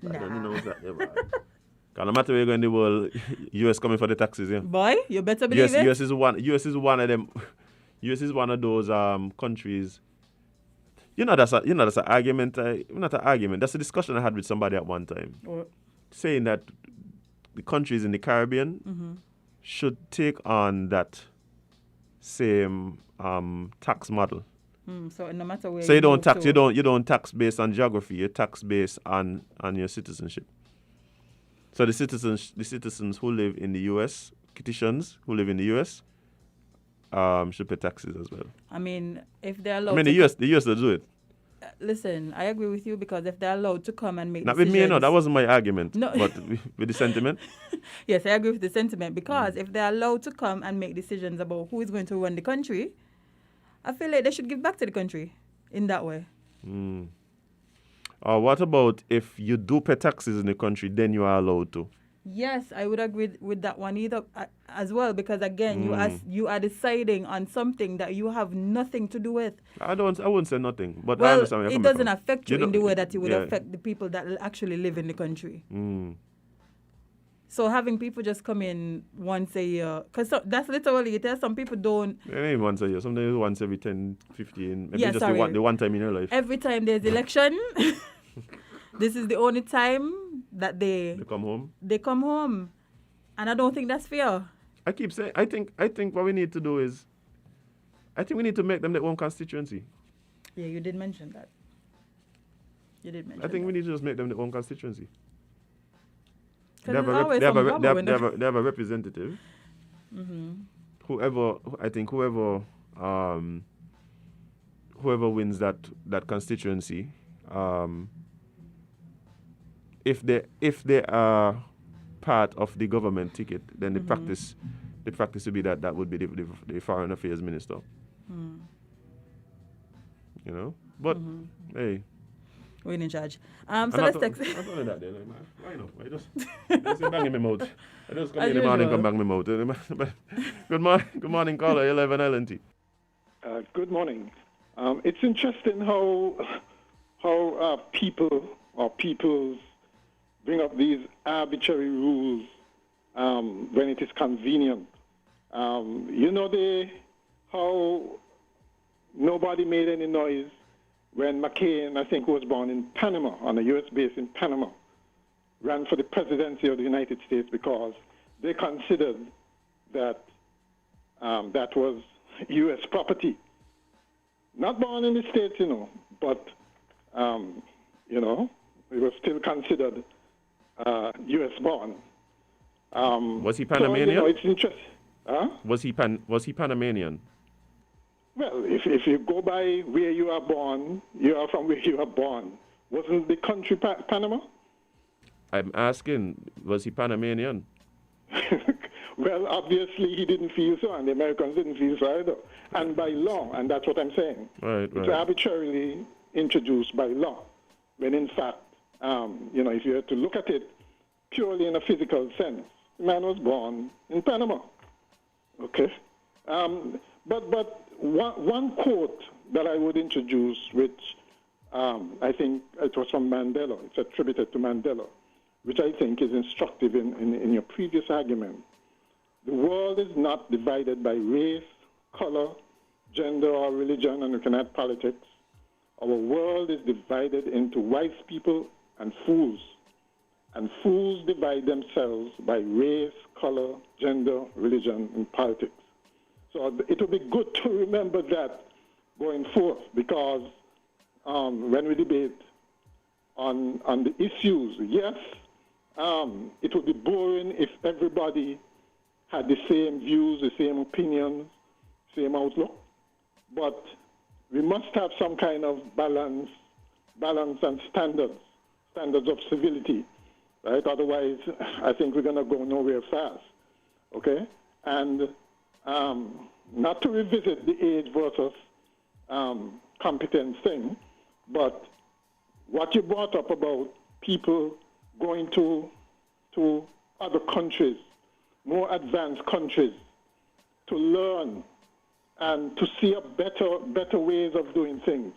don't denounce that. Yeah, because no matter where you go in the world, U.S. coming for the taxes. Yeah. Boy, you better believe it. U.S. is one of them. U.S. is one of those countries. That's an argument. Not an argument. That's a discussion I had with somebody at one time, saying that the countries in the Caribbean should take on that same tax model. So no matter where. So you don't tax based on geography. You tax based on your citizenship. So the citizens who live in the U.S., Kittians who live in the U.S. Should pay taxes as well. I mean, if they're allowed. I mean, the U.S. does do it. listen, I agree with you because if they're allowed to come and make Not with decisions... me, no, that wasn't my argument. No. But with the sentiment. Yes, I agree with the sentiment because if they're allowed to come and make decisions about who is going to run the country, I feel like they should give back to the country in that way. What about if you do pay taxes in the country, then you are allowed to? Yes, I would agree with that one either as well because again, you are deciding on something that you have nothing to do with. I wouldn't say nothing, but I Well, understand where you're it coming doesn't from. affect you in the way that it would yeah. affect the people that actually live in the country. So having people just come in once a year, because that's literally it. Some people don't. Maybe once a year, sometimes once every 10, 15, maybe Yeah, just sorry. the one time in your life. Every time there's election, this is the only time that They come home. they come home, and I don't think that's fair. I keep saying, I think what we need to do is, I think we need to make them their own constituency. Yeah, you did mention that. You did mention. I think we need to just make them their own constituency. They 'Cause have, there's a always they, have some a, trouble they, have, when they, have a, they have a representative. Whoever wins that constituency, if they are part of the government ticket, then the practice would be that would be the foreign affairs minister. You know, but hey. We're in charge. I'm So not let's text. I'm not that then. Why not? I just bang in my mouth. I just come As in the morning, usual. come bang in my mouth. Good morning, caller 11 LNT. Good morning. It's interesting how peoples bring up these arbitrary rules when it is convenient. How nobody made any noise when McCain, I think, was born in Panama, on a U.S. base in Panama, ran for the presidency of the United States because they considered that that was U.S. property. Not born in the States, but, it was still considered U.S. born. Was he Panamanian? So, it's interesting. Huh? Was he Panamanian? Well, if you go by where you are born, you are from where you are born. Wasn't the country Panama? I'm asking, was he Panamanian? Well, obviously he didn't feel so, and the Americans didn't feel so either. And by law, and that's what I'm saying. Right. It's arbitrarily introduced by law, when in fact, if you had to look at it purely in a physical sense, the man was born in Panama. Okay? But one quote that I would introduce, which I think it was from Mandela, it's attributed to Mandela, which I think is instructive in your previous argument. The world is not divided by race, color, gender, or religion, and we can add politics. Our world is divided into wise people and fools. And fools divide themselves by race, color, gender, religion, and politics. So it would be good to remember that going forth, because when we debate on the issues, yes, it would be boring if everybody had the same views, the same opinions, same outlook. But we must have some kind of balance and standards of civility, right? Otherwise, I think we're going to go nowhere fast, okay? And not to revisit the age versus competence thing, but what you brought up about people going to other countries, more advanced countries, to learn and to see a better ways of doing things,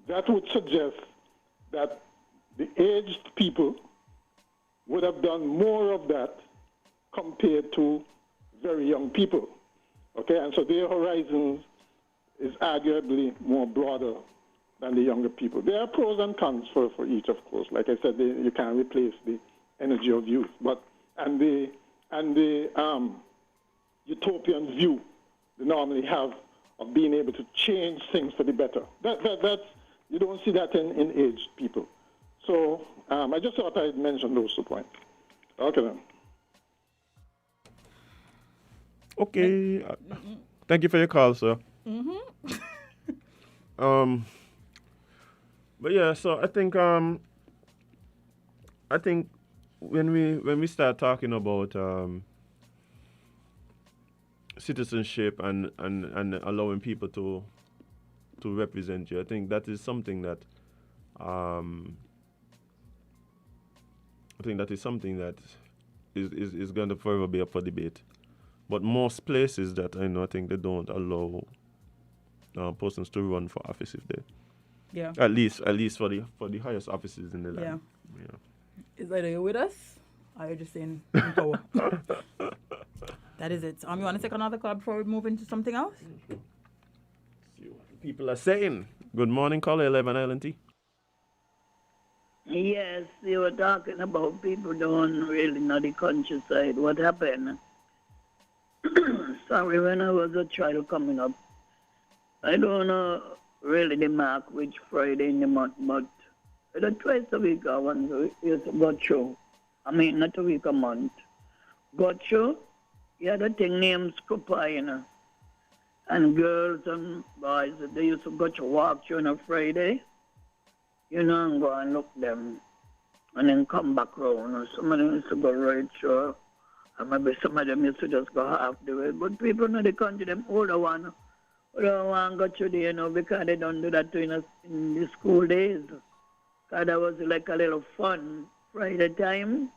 that would suggest that the aged people would have done more of that compared to very young people, okay? And so their horizons is arguably more broader than the younger people. There are pros and cons for each, of course. Like I said, you can't replace the energy of youth, but and the utopian view they normally have of being able to change things for the better. That's you don't see that in aged people. So I just thought I'd mention those 2 points. Okay then. Okay. Thank you for your call, sir. But yeah, so I think when we start talking about citizenship and allowing people to represent you, I think that is something that is going to forever be up for debate. But most places that I know, I think they don't allow persons to run for office if they. Yeah. At least for the highest offices in the land. Yeah. Is either you with us or you're just in power? That is it. You want to take another call before we move into something else? See what people are saying. Good morning, caller 11 Island T. Yes, you were talking about people don't really know the countryside. What happened? Sorry, when I was a child coming up, I don't know really the mark which Friday in the month, but either twice a week or once a week used to go through. I mean, not a week, a month. Go through, you had a thing named Scopa, you know. And girls and boys, they used to go to walk through on a Friday, you know, and go and look them. And then come back round. And some of them used to go right through. And maybe some of them used to just go half the way. But people in the country, them older one, who don't want to go through there, you know, because they don't do that in the school days. Because that was like a little fun Friday time.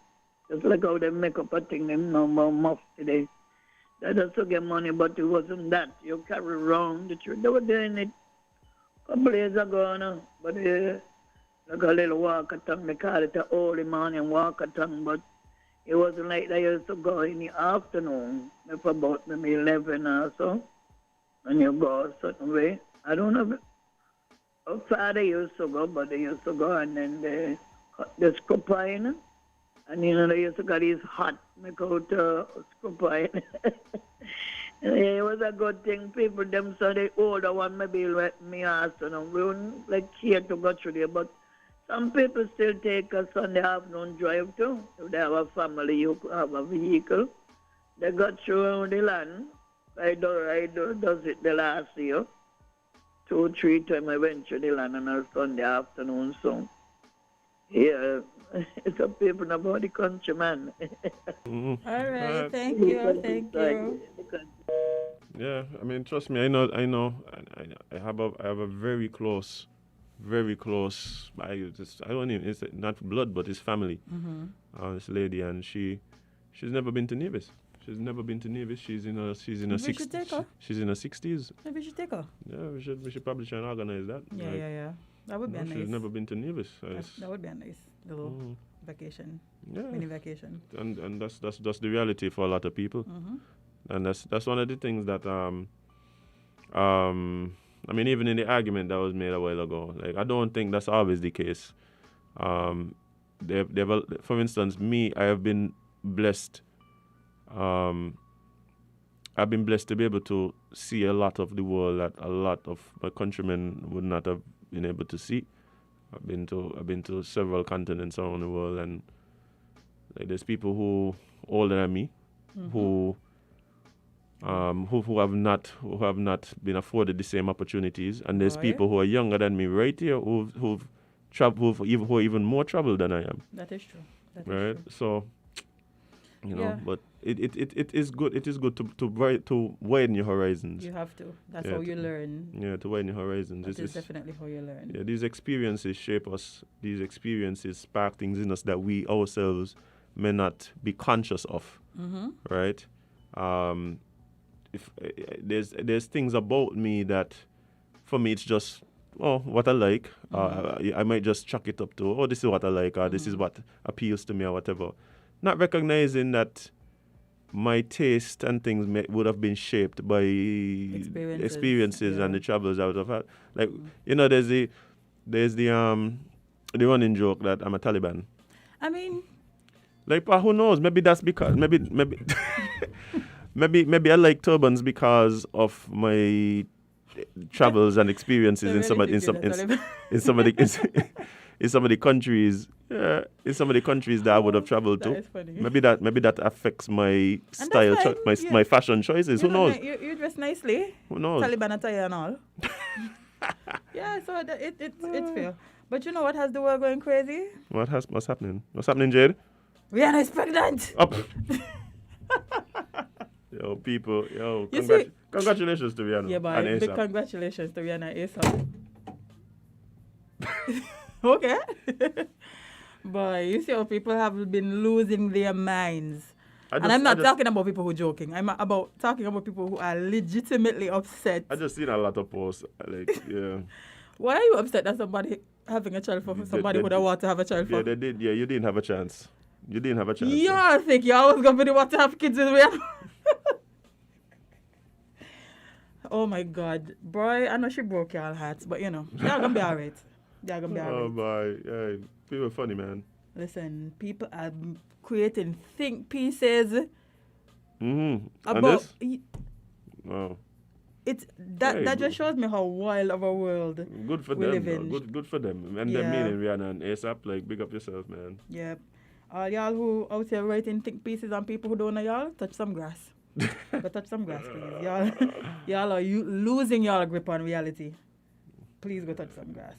Just like how they make up a thing, them no more muff today. They just to get money, but it wasn't that. You carry around the truth. They were doing it a couple days ago, no? But like a little walkathon, they call it a early morning walkathon, but it wasn't like they used to go in the afternoon, if about maybe 11 or so, and you go a certain way. I don't know how far they used to go, but they used to go and then they cut the scoopine, and you know, they used to get these hot, make out scoopine. It was a good thing. People, them, so the older one maybe let me ask, you know, we wouldn't like care to go through there, but some people still take a Sunday afternoon drive too. If they have a family, you have a vehicle. They go through the land. I does it the last year. 2 or 3 times I went through the land on a Sunday afternoon. So, yeah, it's a people about the country, man. Mm-hmm. All right, thank you. Yeah, I mean, trust me, I know. I have a very close. I don't even. It's not blood, but it's family. Mm-hmm. This lady, and she's never been to Nevis. She's never been to Nevis. She's in her She's in her 60s. Maybe we should take her. Yeah, we should probably try and organize that. Yeah. That would be nice. She's never been to Nevis. That would be a nice little vacation. Yeah. Mini vacation. And that's the reality for a lot of people. Mm-hmm. And that's one of the things that I mean, even in the argument that was made a while ago, like, I don't think that's always the case. For instance, me, I have been blessed. I've been blessed to be able to see a lot of the world that a lot of my countrymen would not have been able to see. I've been to several continents around the world, and like, there's people who older than me, who have not been afforded the same opportunities, and there's people who are younger than me right here who are even more troubled than I am. That is true. Right? So, you know, but it is good. It is good to widen your horizons. You have to. That's how you learn. Yeah, to widen your horizons. That is definitely how you learn. Yeah, these experiences shape us. These experiences spark things in us that we ourselves may not be conscious of. Right? If there's things about me that, for me, it's just what I like. I might just chuck it up to this is what I like, or this is what appeals to me, or whatever. Not recognizing that my taste and things would have been shaped by experiences and the travels I would have had. Like, you know, there's the running joke that I'm a Taliban. I mean, like, who knows? Maybe that's because maybe I like turbans because of my travels and experiences in some of the countries. Yeah, in some of the countries that I would have traveled to. Maybe that affects my style, my fashion choices. Who knows? You dress nicely. Who knows? Taliban attire and all. Yeah, so it's fair. But you know what has the world going crazy? What's happening? What's happening, Jade? Rihanna is pregnant. Up. Yo, people, congratulations to Rihanna. Yeah, and but big A$AP. congratulations to Rihanna ASAP. Okay. But you see how people have been losing their minds. I'm not talking about people who are joking. I'm talking about people who are legitimately upset. I just seen a lot of posts, like, yeah. Why are you upset that somebody having a child for somebody who don't want to have a child for? Yeah, they did. Yeah, you didn't have a chance. You didn't have a chance. Y'all think y'all was going to want to have kids with Rihanna? Oh my God. Boy, I know she broke y'all hearts, but you know, y'all going to be all right. Y'all going to be all right. Oh, boy. Yeah, people are funny, man. Listen, people are creating think pieces Mm-hmm. about... Wow. That just shows me how wild of a world Good for we them. live in. Good for them. And them meaning Rihanna and A$AP, like, big up yourself, man. Yeah. All y'all who out here writing think pieces on people who don't know y'all, touch some grass. Go touch some grass, please. Y'all are losing y'all grip on reality. Please go touch some grass.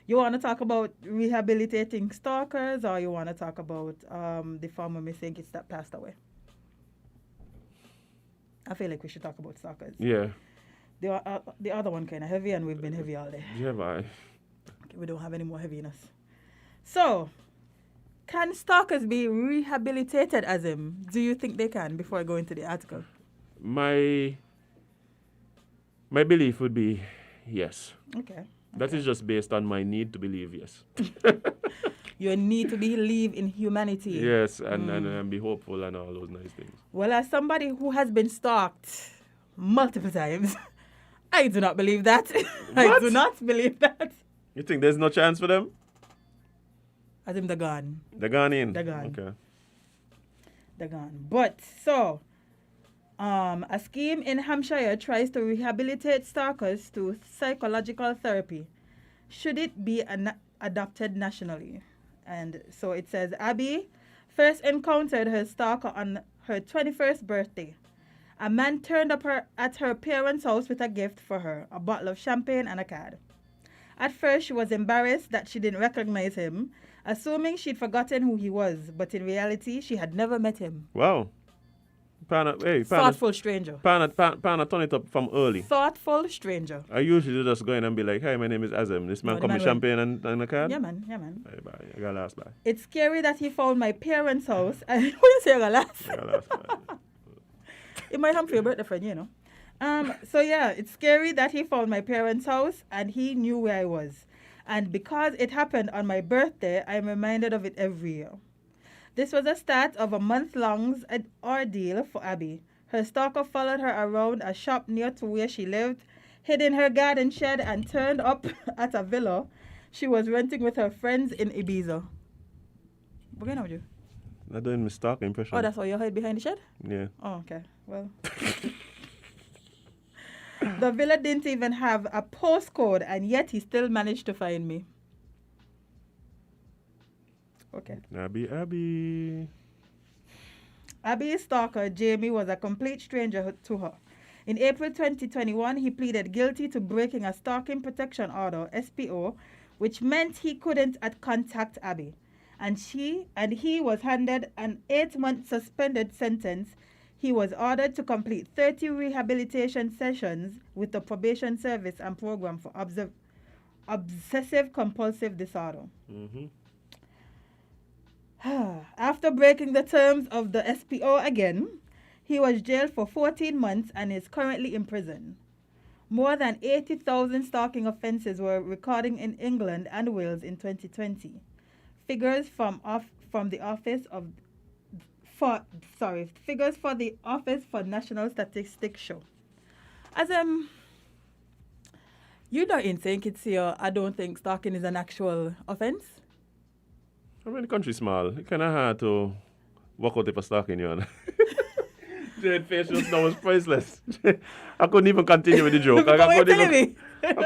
You want to talk about rehabilitating stalkers, or you want to talk about the former Miss St. Kitts that passed away? I feel like we should talk about stalkers. Yeah. The other one kind of heavy, and we've been heavy all day. Yeah, bye. Okay, we don't have any more heaviness. So, can stalkers be rehabilitated, Azim? Do you think they can, before I go into the article? My belief would be yes. Okay. That is just based on my need to believe yes. Your need to believe in humanity. Yes, and be hopeful and all those nice things. Well, as somebody who has been stalked multiple times, I do not believe that. I do not believe that. You think there's no chance for them? Azim, they're gone. They're gone in? They're gone. Okay. They're gone. But, so, a scheme in Hampshire tries to rehabilitate stalkers to psychological therapy. Should it be adopted nationally? And so it says, Abby first encountered her stalker on her 21st birthday. A man turned up at her parents' house with a gift for her, a bottle of champagne and a card. At first, she was embarrassed that she didn't recognize him, assuming she'd forgotten who he was, but in reality, she had never met him. Wow. Thoughtful stranger. Pana turn it up from early. Thoughtful stranger. I usually just go in and be like, hey, my name is Azim. This man come with champagne and a card? Yeah, man. Bye. I got last bye. It's scary that he found my parents' house. What you say, I got last? I got last bye. It might come for your birthday friend, you know. So yeah, it's scary that he found my parents' house and he knew where I was. And because it happened on my birthday, I'm reminded of it every year. This was the start of a month-long ordeal for Abby. Her stalker followed her around a shop near to where she lived, hid in her garden shed, and turned up at a villa she was renting with her friends in Ibiza. What's going on with you? Not doing my stalker impression. Oh, that's why you hide behind the shed? Yeah. Oh, okay. Well. The villa didn't even have a postcode, and yet he still managed to find me. Okay. Abby. Abby's stalker, Jamie, was a complete stranger to her. In April 2021, he pleaded guilty to breaking a stalking protection order, SPO, which meant he couldn't contact Abby. And he was handed an 8-month suspended sentence. He was ordered to complete 30 rehabilitation sessions with the probation service and program for obsessive compulsive disorder. Mm-hmm. After breaking the terms of the SPO again, he was jailed for 14 months and is currently in prison. More than 80,000 stalking offences were recorded in England and Wales in 2020. Figures for the Office for National Statistics show. As you know, in St. Kitts here, I don't think stalking is an actual offence. I mean, the country's small. It's kind of hard to walk out if a stalking you on. Jade face just now was priceless. I couldn't even continue with the joke. I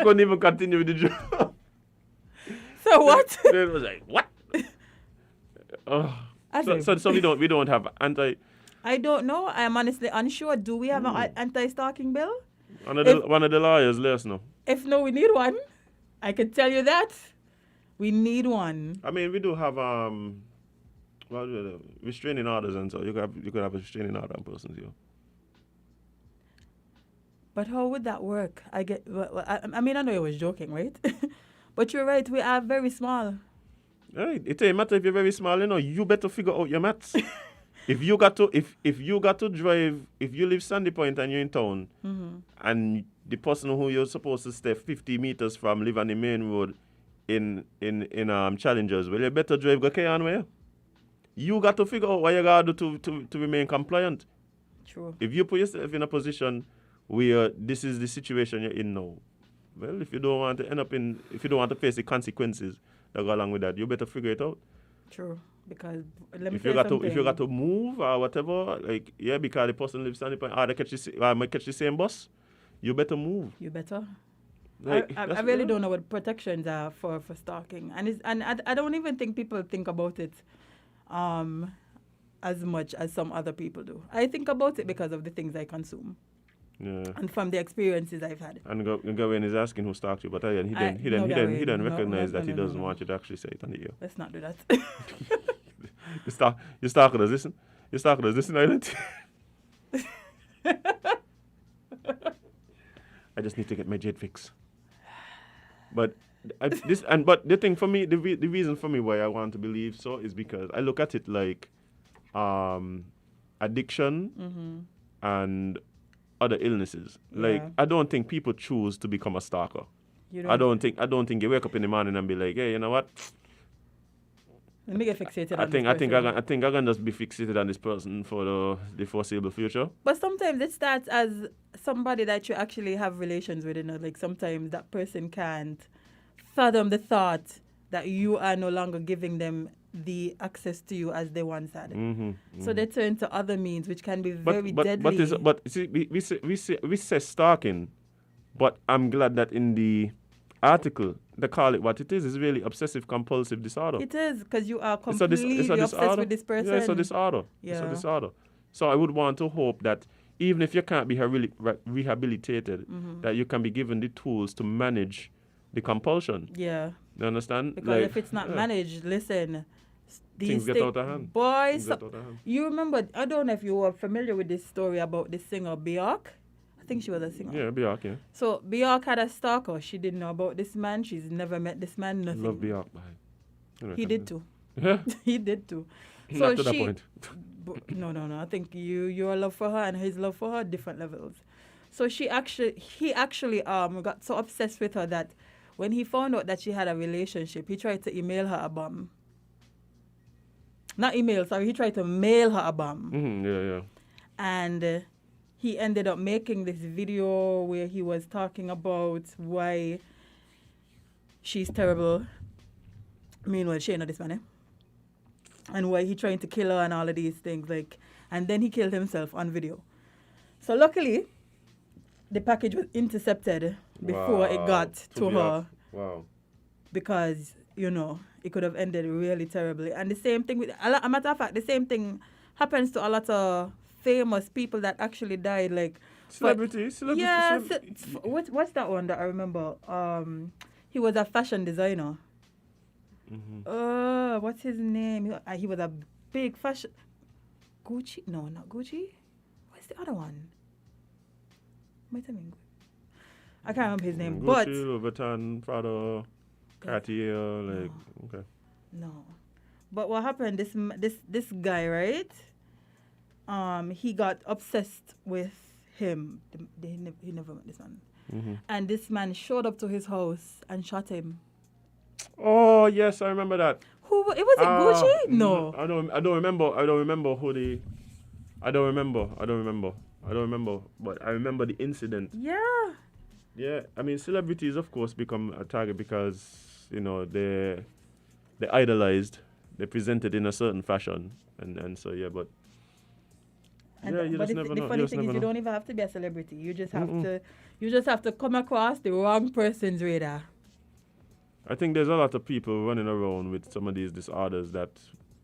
couldn't even continue with the joke. So what? It was like, what? So we don't have anti. I don't know. I am honestly unsure. Do we have an anti-stalking bill? One of the lawyers let us know. If no, we need one. I can tell you that. We need one. I mean, we do have restraining orders, and so you could have a restraining order on persons here. But how would that work? I mean, I know you was joking, right? But you're right. We are very small. Right. It ain't matter if you're very small. You better figure out your maths. If you got to drive, if you live Sandy Point and you're in town, and the person who you're supposed to stay 50 meters from live on the main road in Challengers, well, you better drive go Kayan way. You got to figure out what you got to do to remain compliant. True. If you put yourself in a position where this is the situation you're in now, well, if you don't want to face the consequences that go along with that, you better figure it out. True. Because let me if you got to move or whatever, because the person lives Sandy Point, they might catch the same bus, you better move. You better. Like, I really don't know what protections are for stalking, and I don't even think people think about it as much as some other people do. I think about it because of the things I consume. Yeah. And from the experiences I've had. And Gawain is asking who stalked you, but he didn't recognize that he doesn't want you to actually say it on the air. Let's not do that. You stalking us, listen. You stalking us, listen, Island. I just need to get my jade fix. But the thing for me, the reason for me why I want to believe so is because I look at it like addiction and other illnesses. Like, I don't think people choose to become a stalker. I don't think you wake up in the morning and be like, hey, you know what? Let me get fixated on I think I'm gonna just be fixated on this person for the foreseeable future. But sometimes it starts as somebody that you actually have relations with, like sometimes that person can't fathom the thought that you are no longer giving them the access to you as they once had. So they turn to other means, which can be very deadly. But see, we say stalking, but I'm glad that in the article they call it what it is. It's really obsessive compulsive disorder. It is, because you are completely obsessed with this person. Yeah, it's a disorder. Yeah. It's a disorder. So I would want to hope that even if you can't be rehabilitated, that you can be given the tools to manage the compulsion. Yeah. You understand? Because if it's not managed, listen, things get out of hand. Boys, you remember, I don't know if you were familiar with this story about the singer Bjork. I think she was a singer. Yeah, Bjork, yeah. So Bjork had a stalker. She didn't know about this man. She's never met this man, nothing. Love Bjork, He did too. Yeah? He did too. So not to that point. No. I think your love for her and his love for her are different levels. So he actually got so obsessed with her that when he found out that she had a relationship, he tried to email her a bomb. Not email, sorry. He tried to mail her a bomb. Yeah. And he ended up making this video where he was talking about why she's terrible. Meanwhile, she ain't know this man, and why he trying to kill her and all of these things. And then he killed himself on video. So luckily, the package was intercepted before it got to her. Wow. Because, it could have ended really terribly. And the same thing a matter of fact, the same thing happens to a lot of famous people that actually died. Like celebrities. Yeah. What's that one that I remember? He was a fashion designer. What's his name? He was a big fashion. Gucci? No, not Gucci. What's the other one? I can't remember his name. Gucci, but Louis Vuitton, Prada, Cartier, okay. No, but what happened? This guy, right? He got obsessed with him. He never met this man, and this man showed up to his house and shot him. Oh yes, I remember that. Who it was? It Gucci? No, I don't remember who the. I don't remember, but I remember the incident. Yeah. Yeah, I mean, celebrities, of course, become a target because, they're idolized, they're presented in a certain fashion, and so, yeah, but... you just never know. The funny thing is you don't even have to be a celebrity. You just have to come across the wrong person's radar. I think there's a lot of people running around with some of these disorders that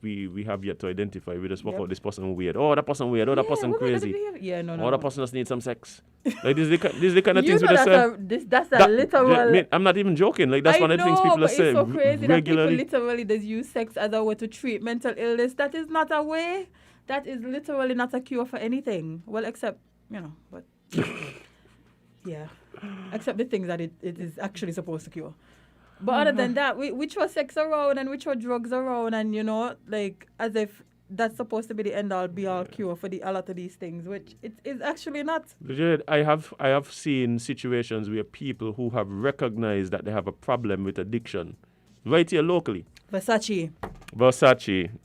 we have yet to identify. We just walk Yep. out, this person weird. Oh, that person weird. Oh, that person we're gonna crazy. behave- Yeah, no, no, Oh, that no. person just needs some sex. Like this is the kind of You things we know just say. that's a literal. I'm not even joking. Like that's I one of the things know, people but say it's so crazy regularly. that people literally just use sex as a way to treat mental illness. That is not a way. That is literally not a cure for anything. Well, except but yeah, except the things that it is actually supposed to cure. But other than that, we throw sex around and we throw drugs around, and like as if that's supposed to be the end all be all cure for a lot of these things, which it is actually not. Jade, I have seen situations where people who have recognized that they have a problem with addiction, right here locally. Versace,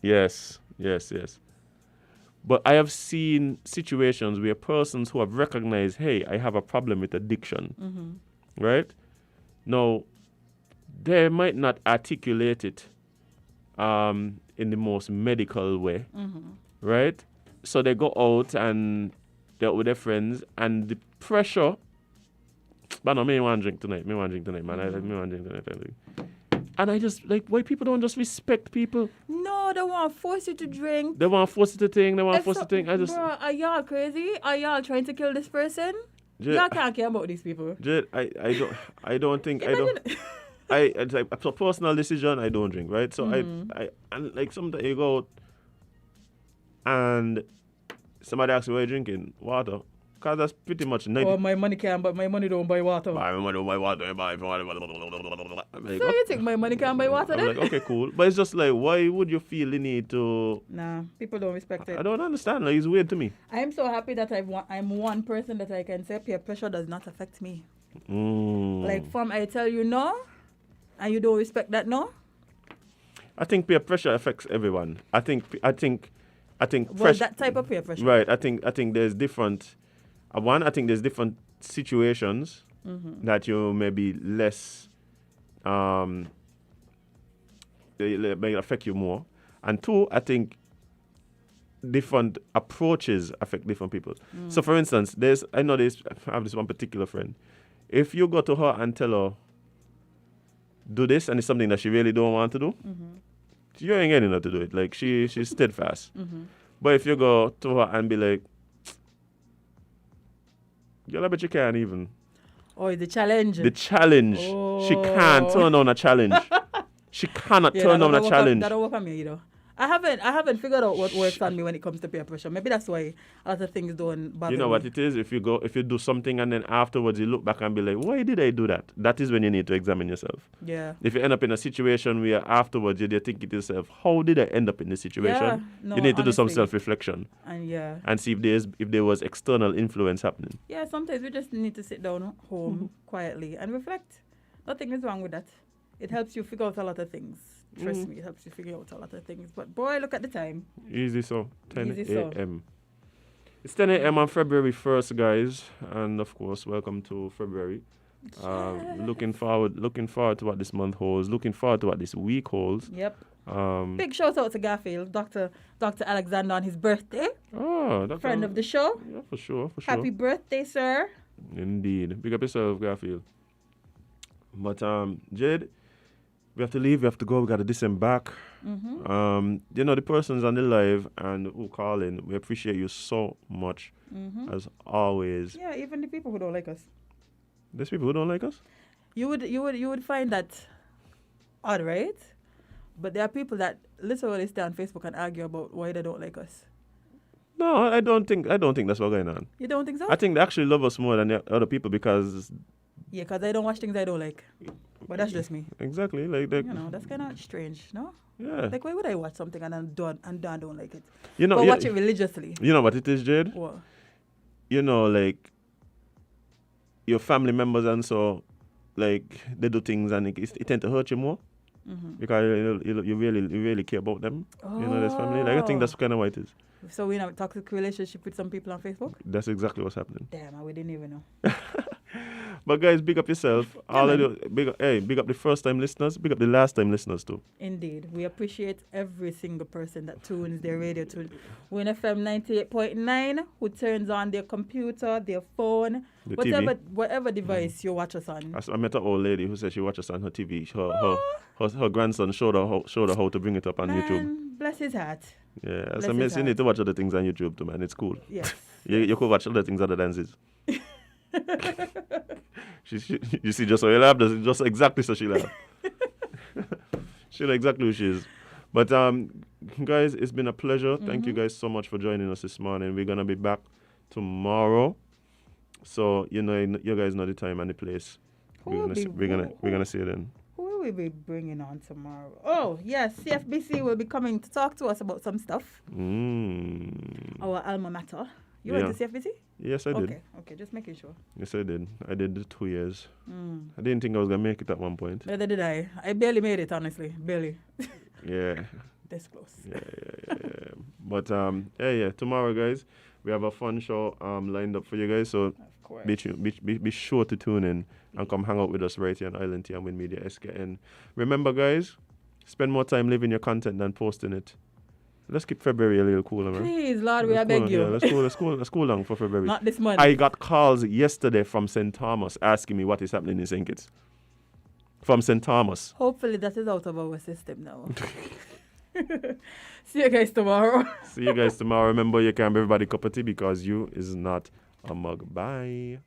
yes. But I have seen situations where persons who have recognized, hey, I have a problem with addiction, right? Now, they might not articulate it in the most medical way, right? So they go out and they're with their friends, and the pressure. But no, me want to drink tonight, man. Me want to drink tonight. And I just, like, why people don't just respect people? No, they want to force you to drink. They want to force you to think. I just... Bro, are y'all crazy? Are y'all trying to kill this person? Jade, y'all can't care about these people. Jade, I don't think... it's like a personal decision, I don't drink, right? So I and like sometimes you go out and somebody asks you, what are you drinking? Water. Because that's pretty much 90... Oh, my money can, but my money don't buy water. My money don't buy water. Like, So you think my money can buy water I'm then? like, okay, cool. But it's just like, why would you feel the need to... Nah, people don't respect it. I don't understand. Like, it's weird to me. I'm so happy that I'm one person that I can say peer pressure does not affect me. Like, from I tell you no, and you don't respect that no? I think peer pressure affects everyone. I think Well, pressure... that type of peer pressure. Right. I think there's different... I think there's different situations that you may be less... they may affect you more. And two, I think different approaches affect different people. So, for instance, I have this one particular friend. If you go to her and tell her, do this, and it's something that she really don't want to do, you ain't getting her to do it. Like, she's steadfast. But if you go to her and be like, girl, I bet you can't even. Oh, the challenge. The challenge. Oh. She can't turn down a challenge. She cannot turn down a challenge. That don't work on me either. I haven't figured out what works on me when it comes to peer pressure. Maybe that's why a lot of things don't bother You know me. what it is? If you do something and then afterwards you look back and be like, why did I do that? That is when you need to examine yourself. Yeah. If you end up in a situation where afterwards you think to yourself, how did I end up in this situation? Yeah, no, you need to do some honestly. self-reflection. And see if there was external influence happening. Yeah, sometimes we just need to sit down home quietly and reflect. Nothing is wrong with that. It helps you figure out a lot of things. Trust me, it helps you figure out a lot of things. But boy, look at the time. Easy so. 10 Easy so. a.m. It's 10 a.m. on February 1st, guys. And of course, welcome to February. Looking forward to what this month holds. Looking forward to what this week holds. Yep. Big shout out to Garfield, Dr. Alexander on his birthday. Oh, friend of the show. Yeah, for sure. Happy birthday, sir. Indeed. Big up yourself, Garfield. But Jade, we have to leave. We have to go. We got to disembark. The persons on the live and who call in, we appreciate you so much, as always. Yeah, even the people who don't like us. There's people who don't like us? You would find that odd, right? But there are people that literally stay on Facebook and argue about why they don't like us. No, I don't think that's what's going on. You don't think so? I think they actually love us more than the other people because... Yeah, because I don't watch things I don't like. But that's just me. Exactly. Like that's kind of strange, no? Yeah. Like, why would I watch something and I don't like it? But watch it religiously. You know what it is, Jade? What? Like, your family members and so, like, they do things and it tend to hurt you more. Because you really care about them. This family. Like, I think that's kind of what it is. So we have a toxic relationship with some people on Facebook? That's exactly what's happening. Damn, we didn't even know. But guys, big up yourself. All I do, big up the first time listeners, big up the last time listeners too. Indeed. We appreciate every single person that tunes their radio to Win FM 98.9, who turns on their computer, their phone, The whatever device you watch us on. I met an old lady who said she watches on her TV. Her grandson showed her how to bring it up on YouTube. Man, bless his heart. Yeah, Bless so his you need to watch other things on YouTube too, man. It's cool. Yes. You could watch other things other than this. You see, just so you laugh, just exactly so she laugh. She know exactly who she is. But guys, it's been a pleasure. Thank you guys so much for joining us this morning. We're gonna be back tomorrow. So you guys know the time and the place. We're gonna see you then. Who will we be bringing on tomorrow? Oh, yes, CFBC will be coming to talk to us about some stuff. Our alma mater. You went to CFBC? Yes, I did. Okay, just making sure. Yes, I did. I did 2 years. I didn't think I was going to make it at one point. Neither did I. I barely made it, honestly. Barely. Yeah. This close. Yeah. But, tomorrow, guys, we have a fun show lined up for you guys. So be sure to tune in and come hang out with us right here on Island Tea and Win Media SKN. Remember, guys, spend more time living your content than posting it. Let's keep February a little cooler, man. Please, Lord, I beg you. Yeah, let's cool down for February. Not this month. I got calls yesterday from St. Thomas asking me what is happening in St. Kitts. From St. Thomas. Hopefully that is out of our system now. See you guys tomorrow. See you guys tomorrow. Remember, you can have everybody cup of tea because you is not a mug. Bye.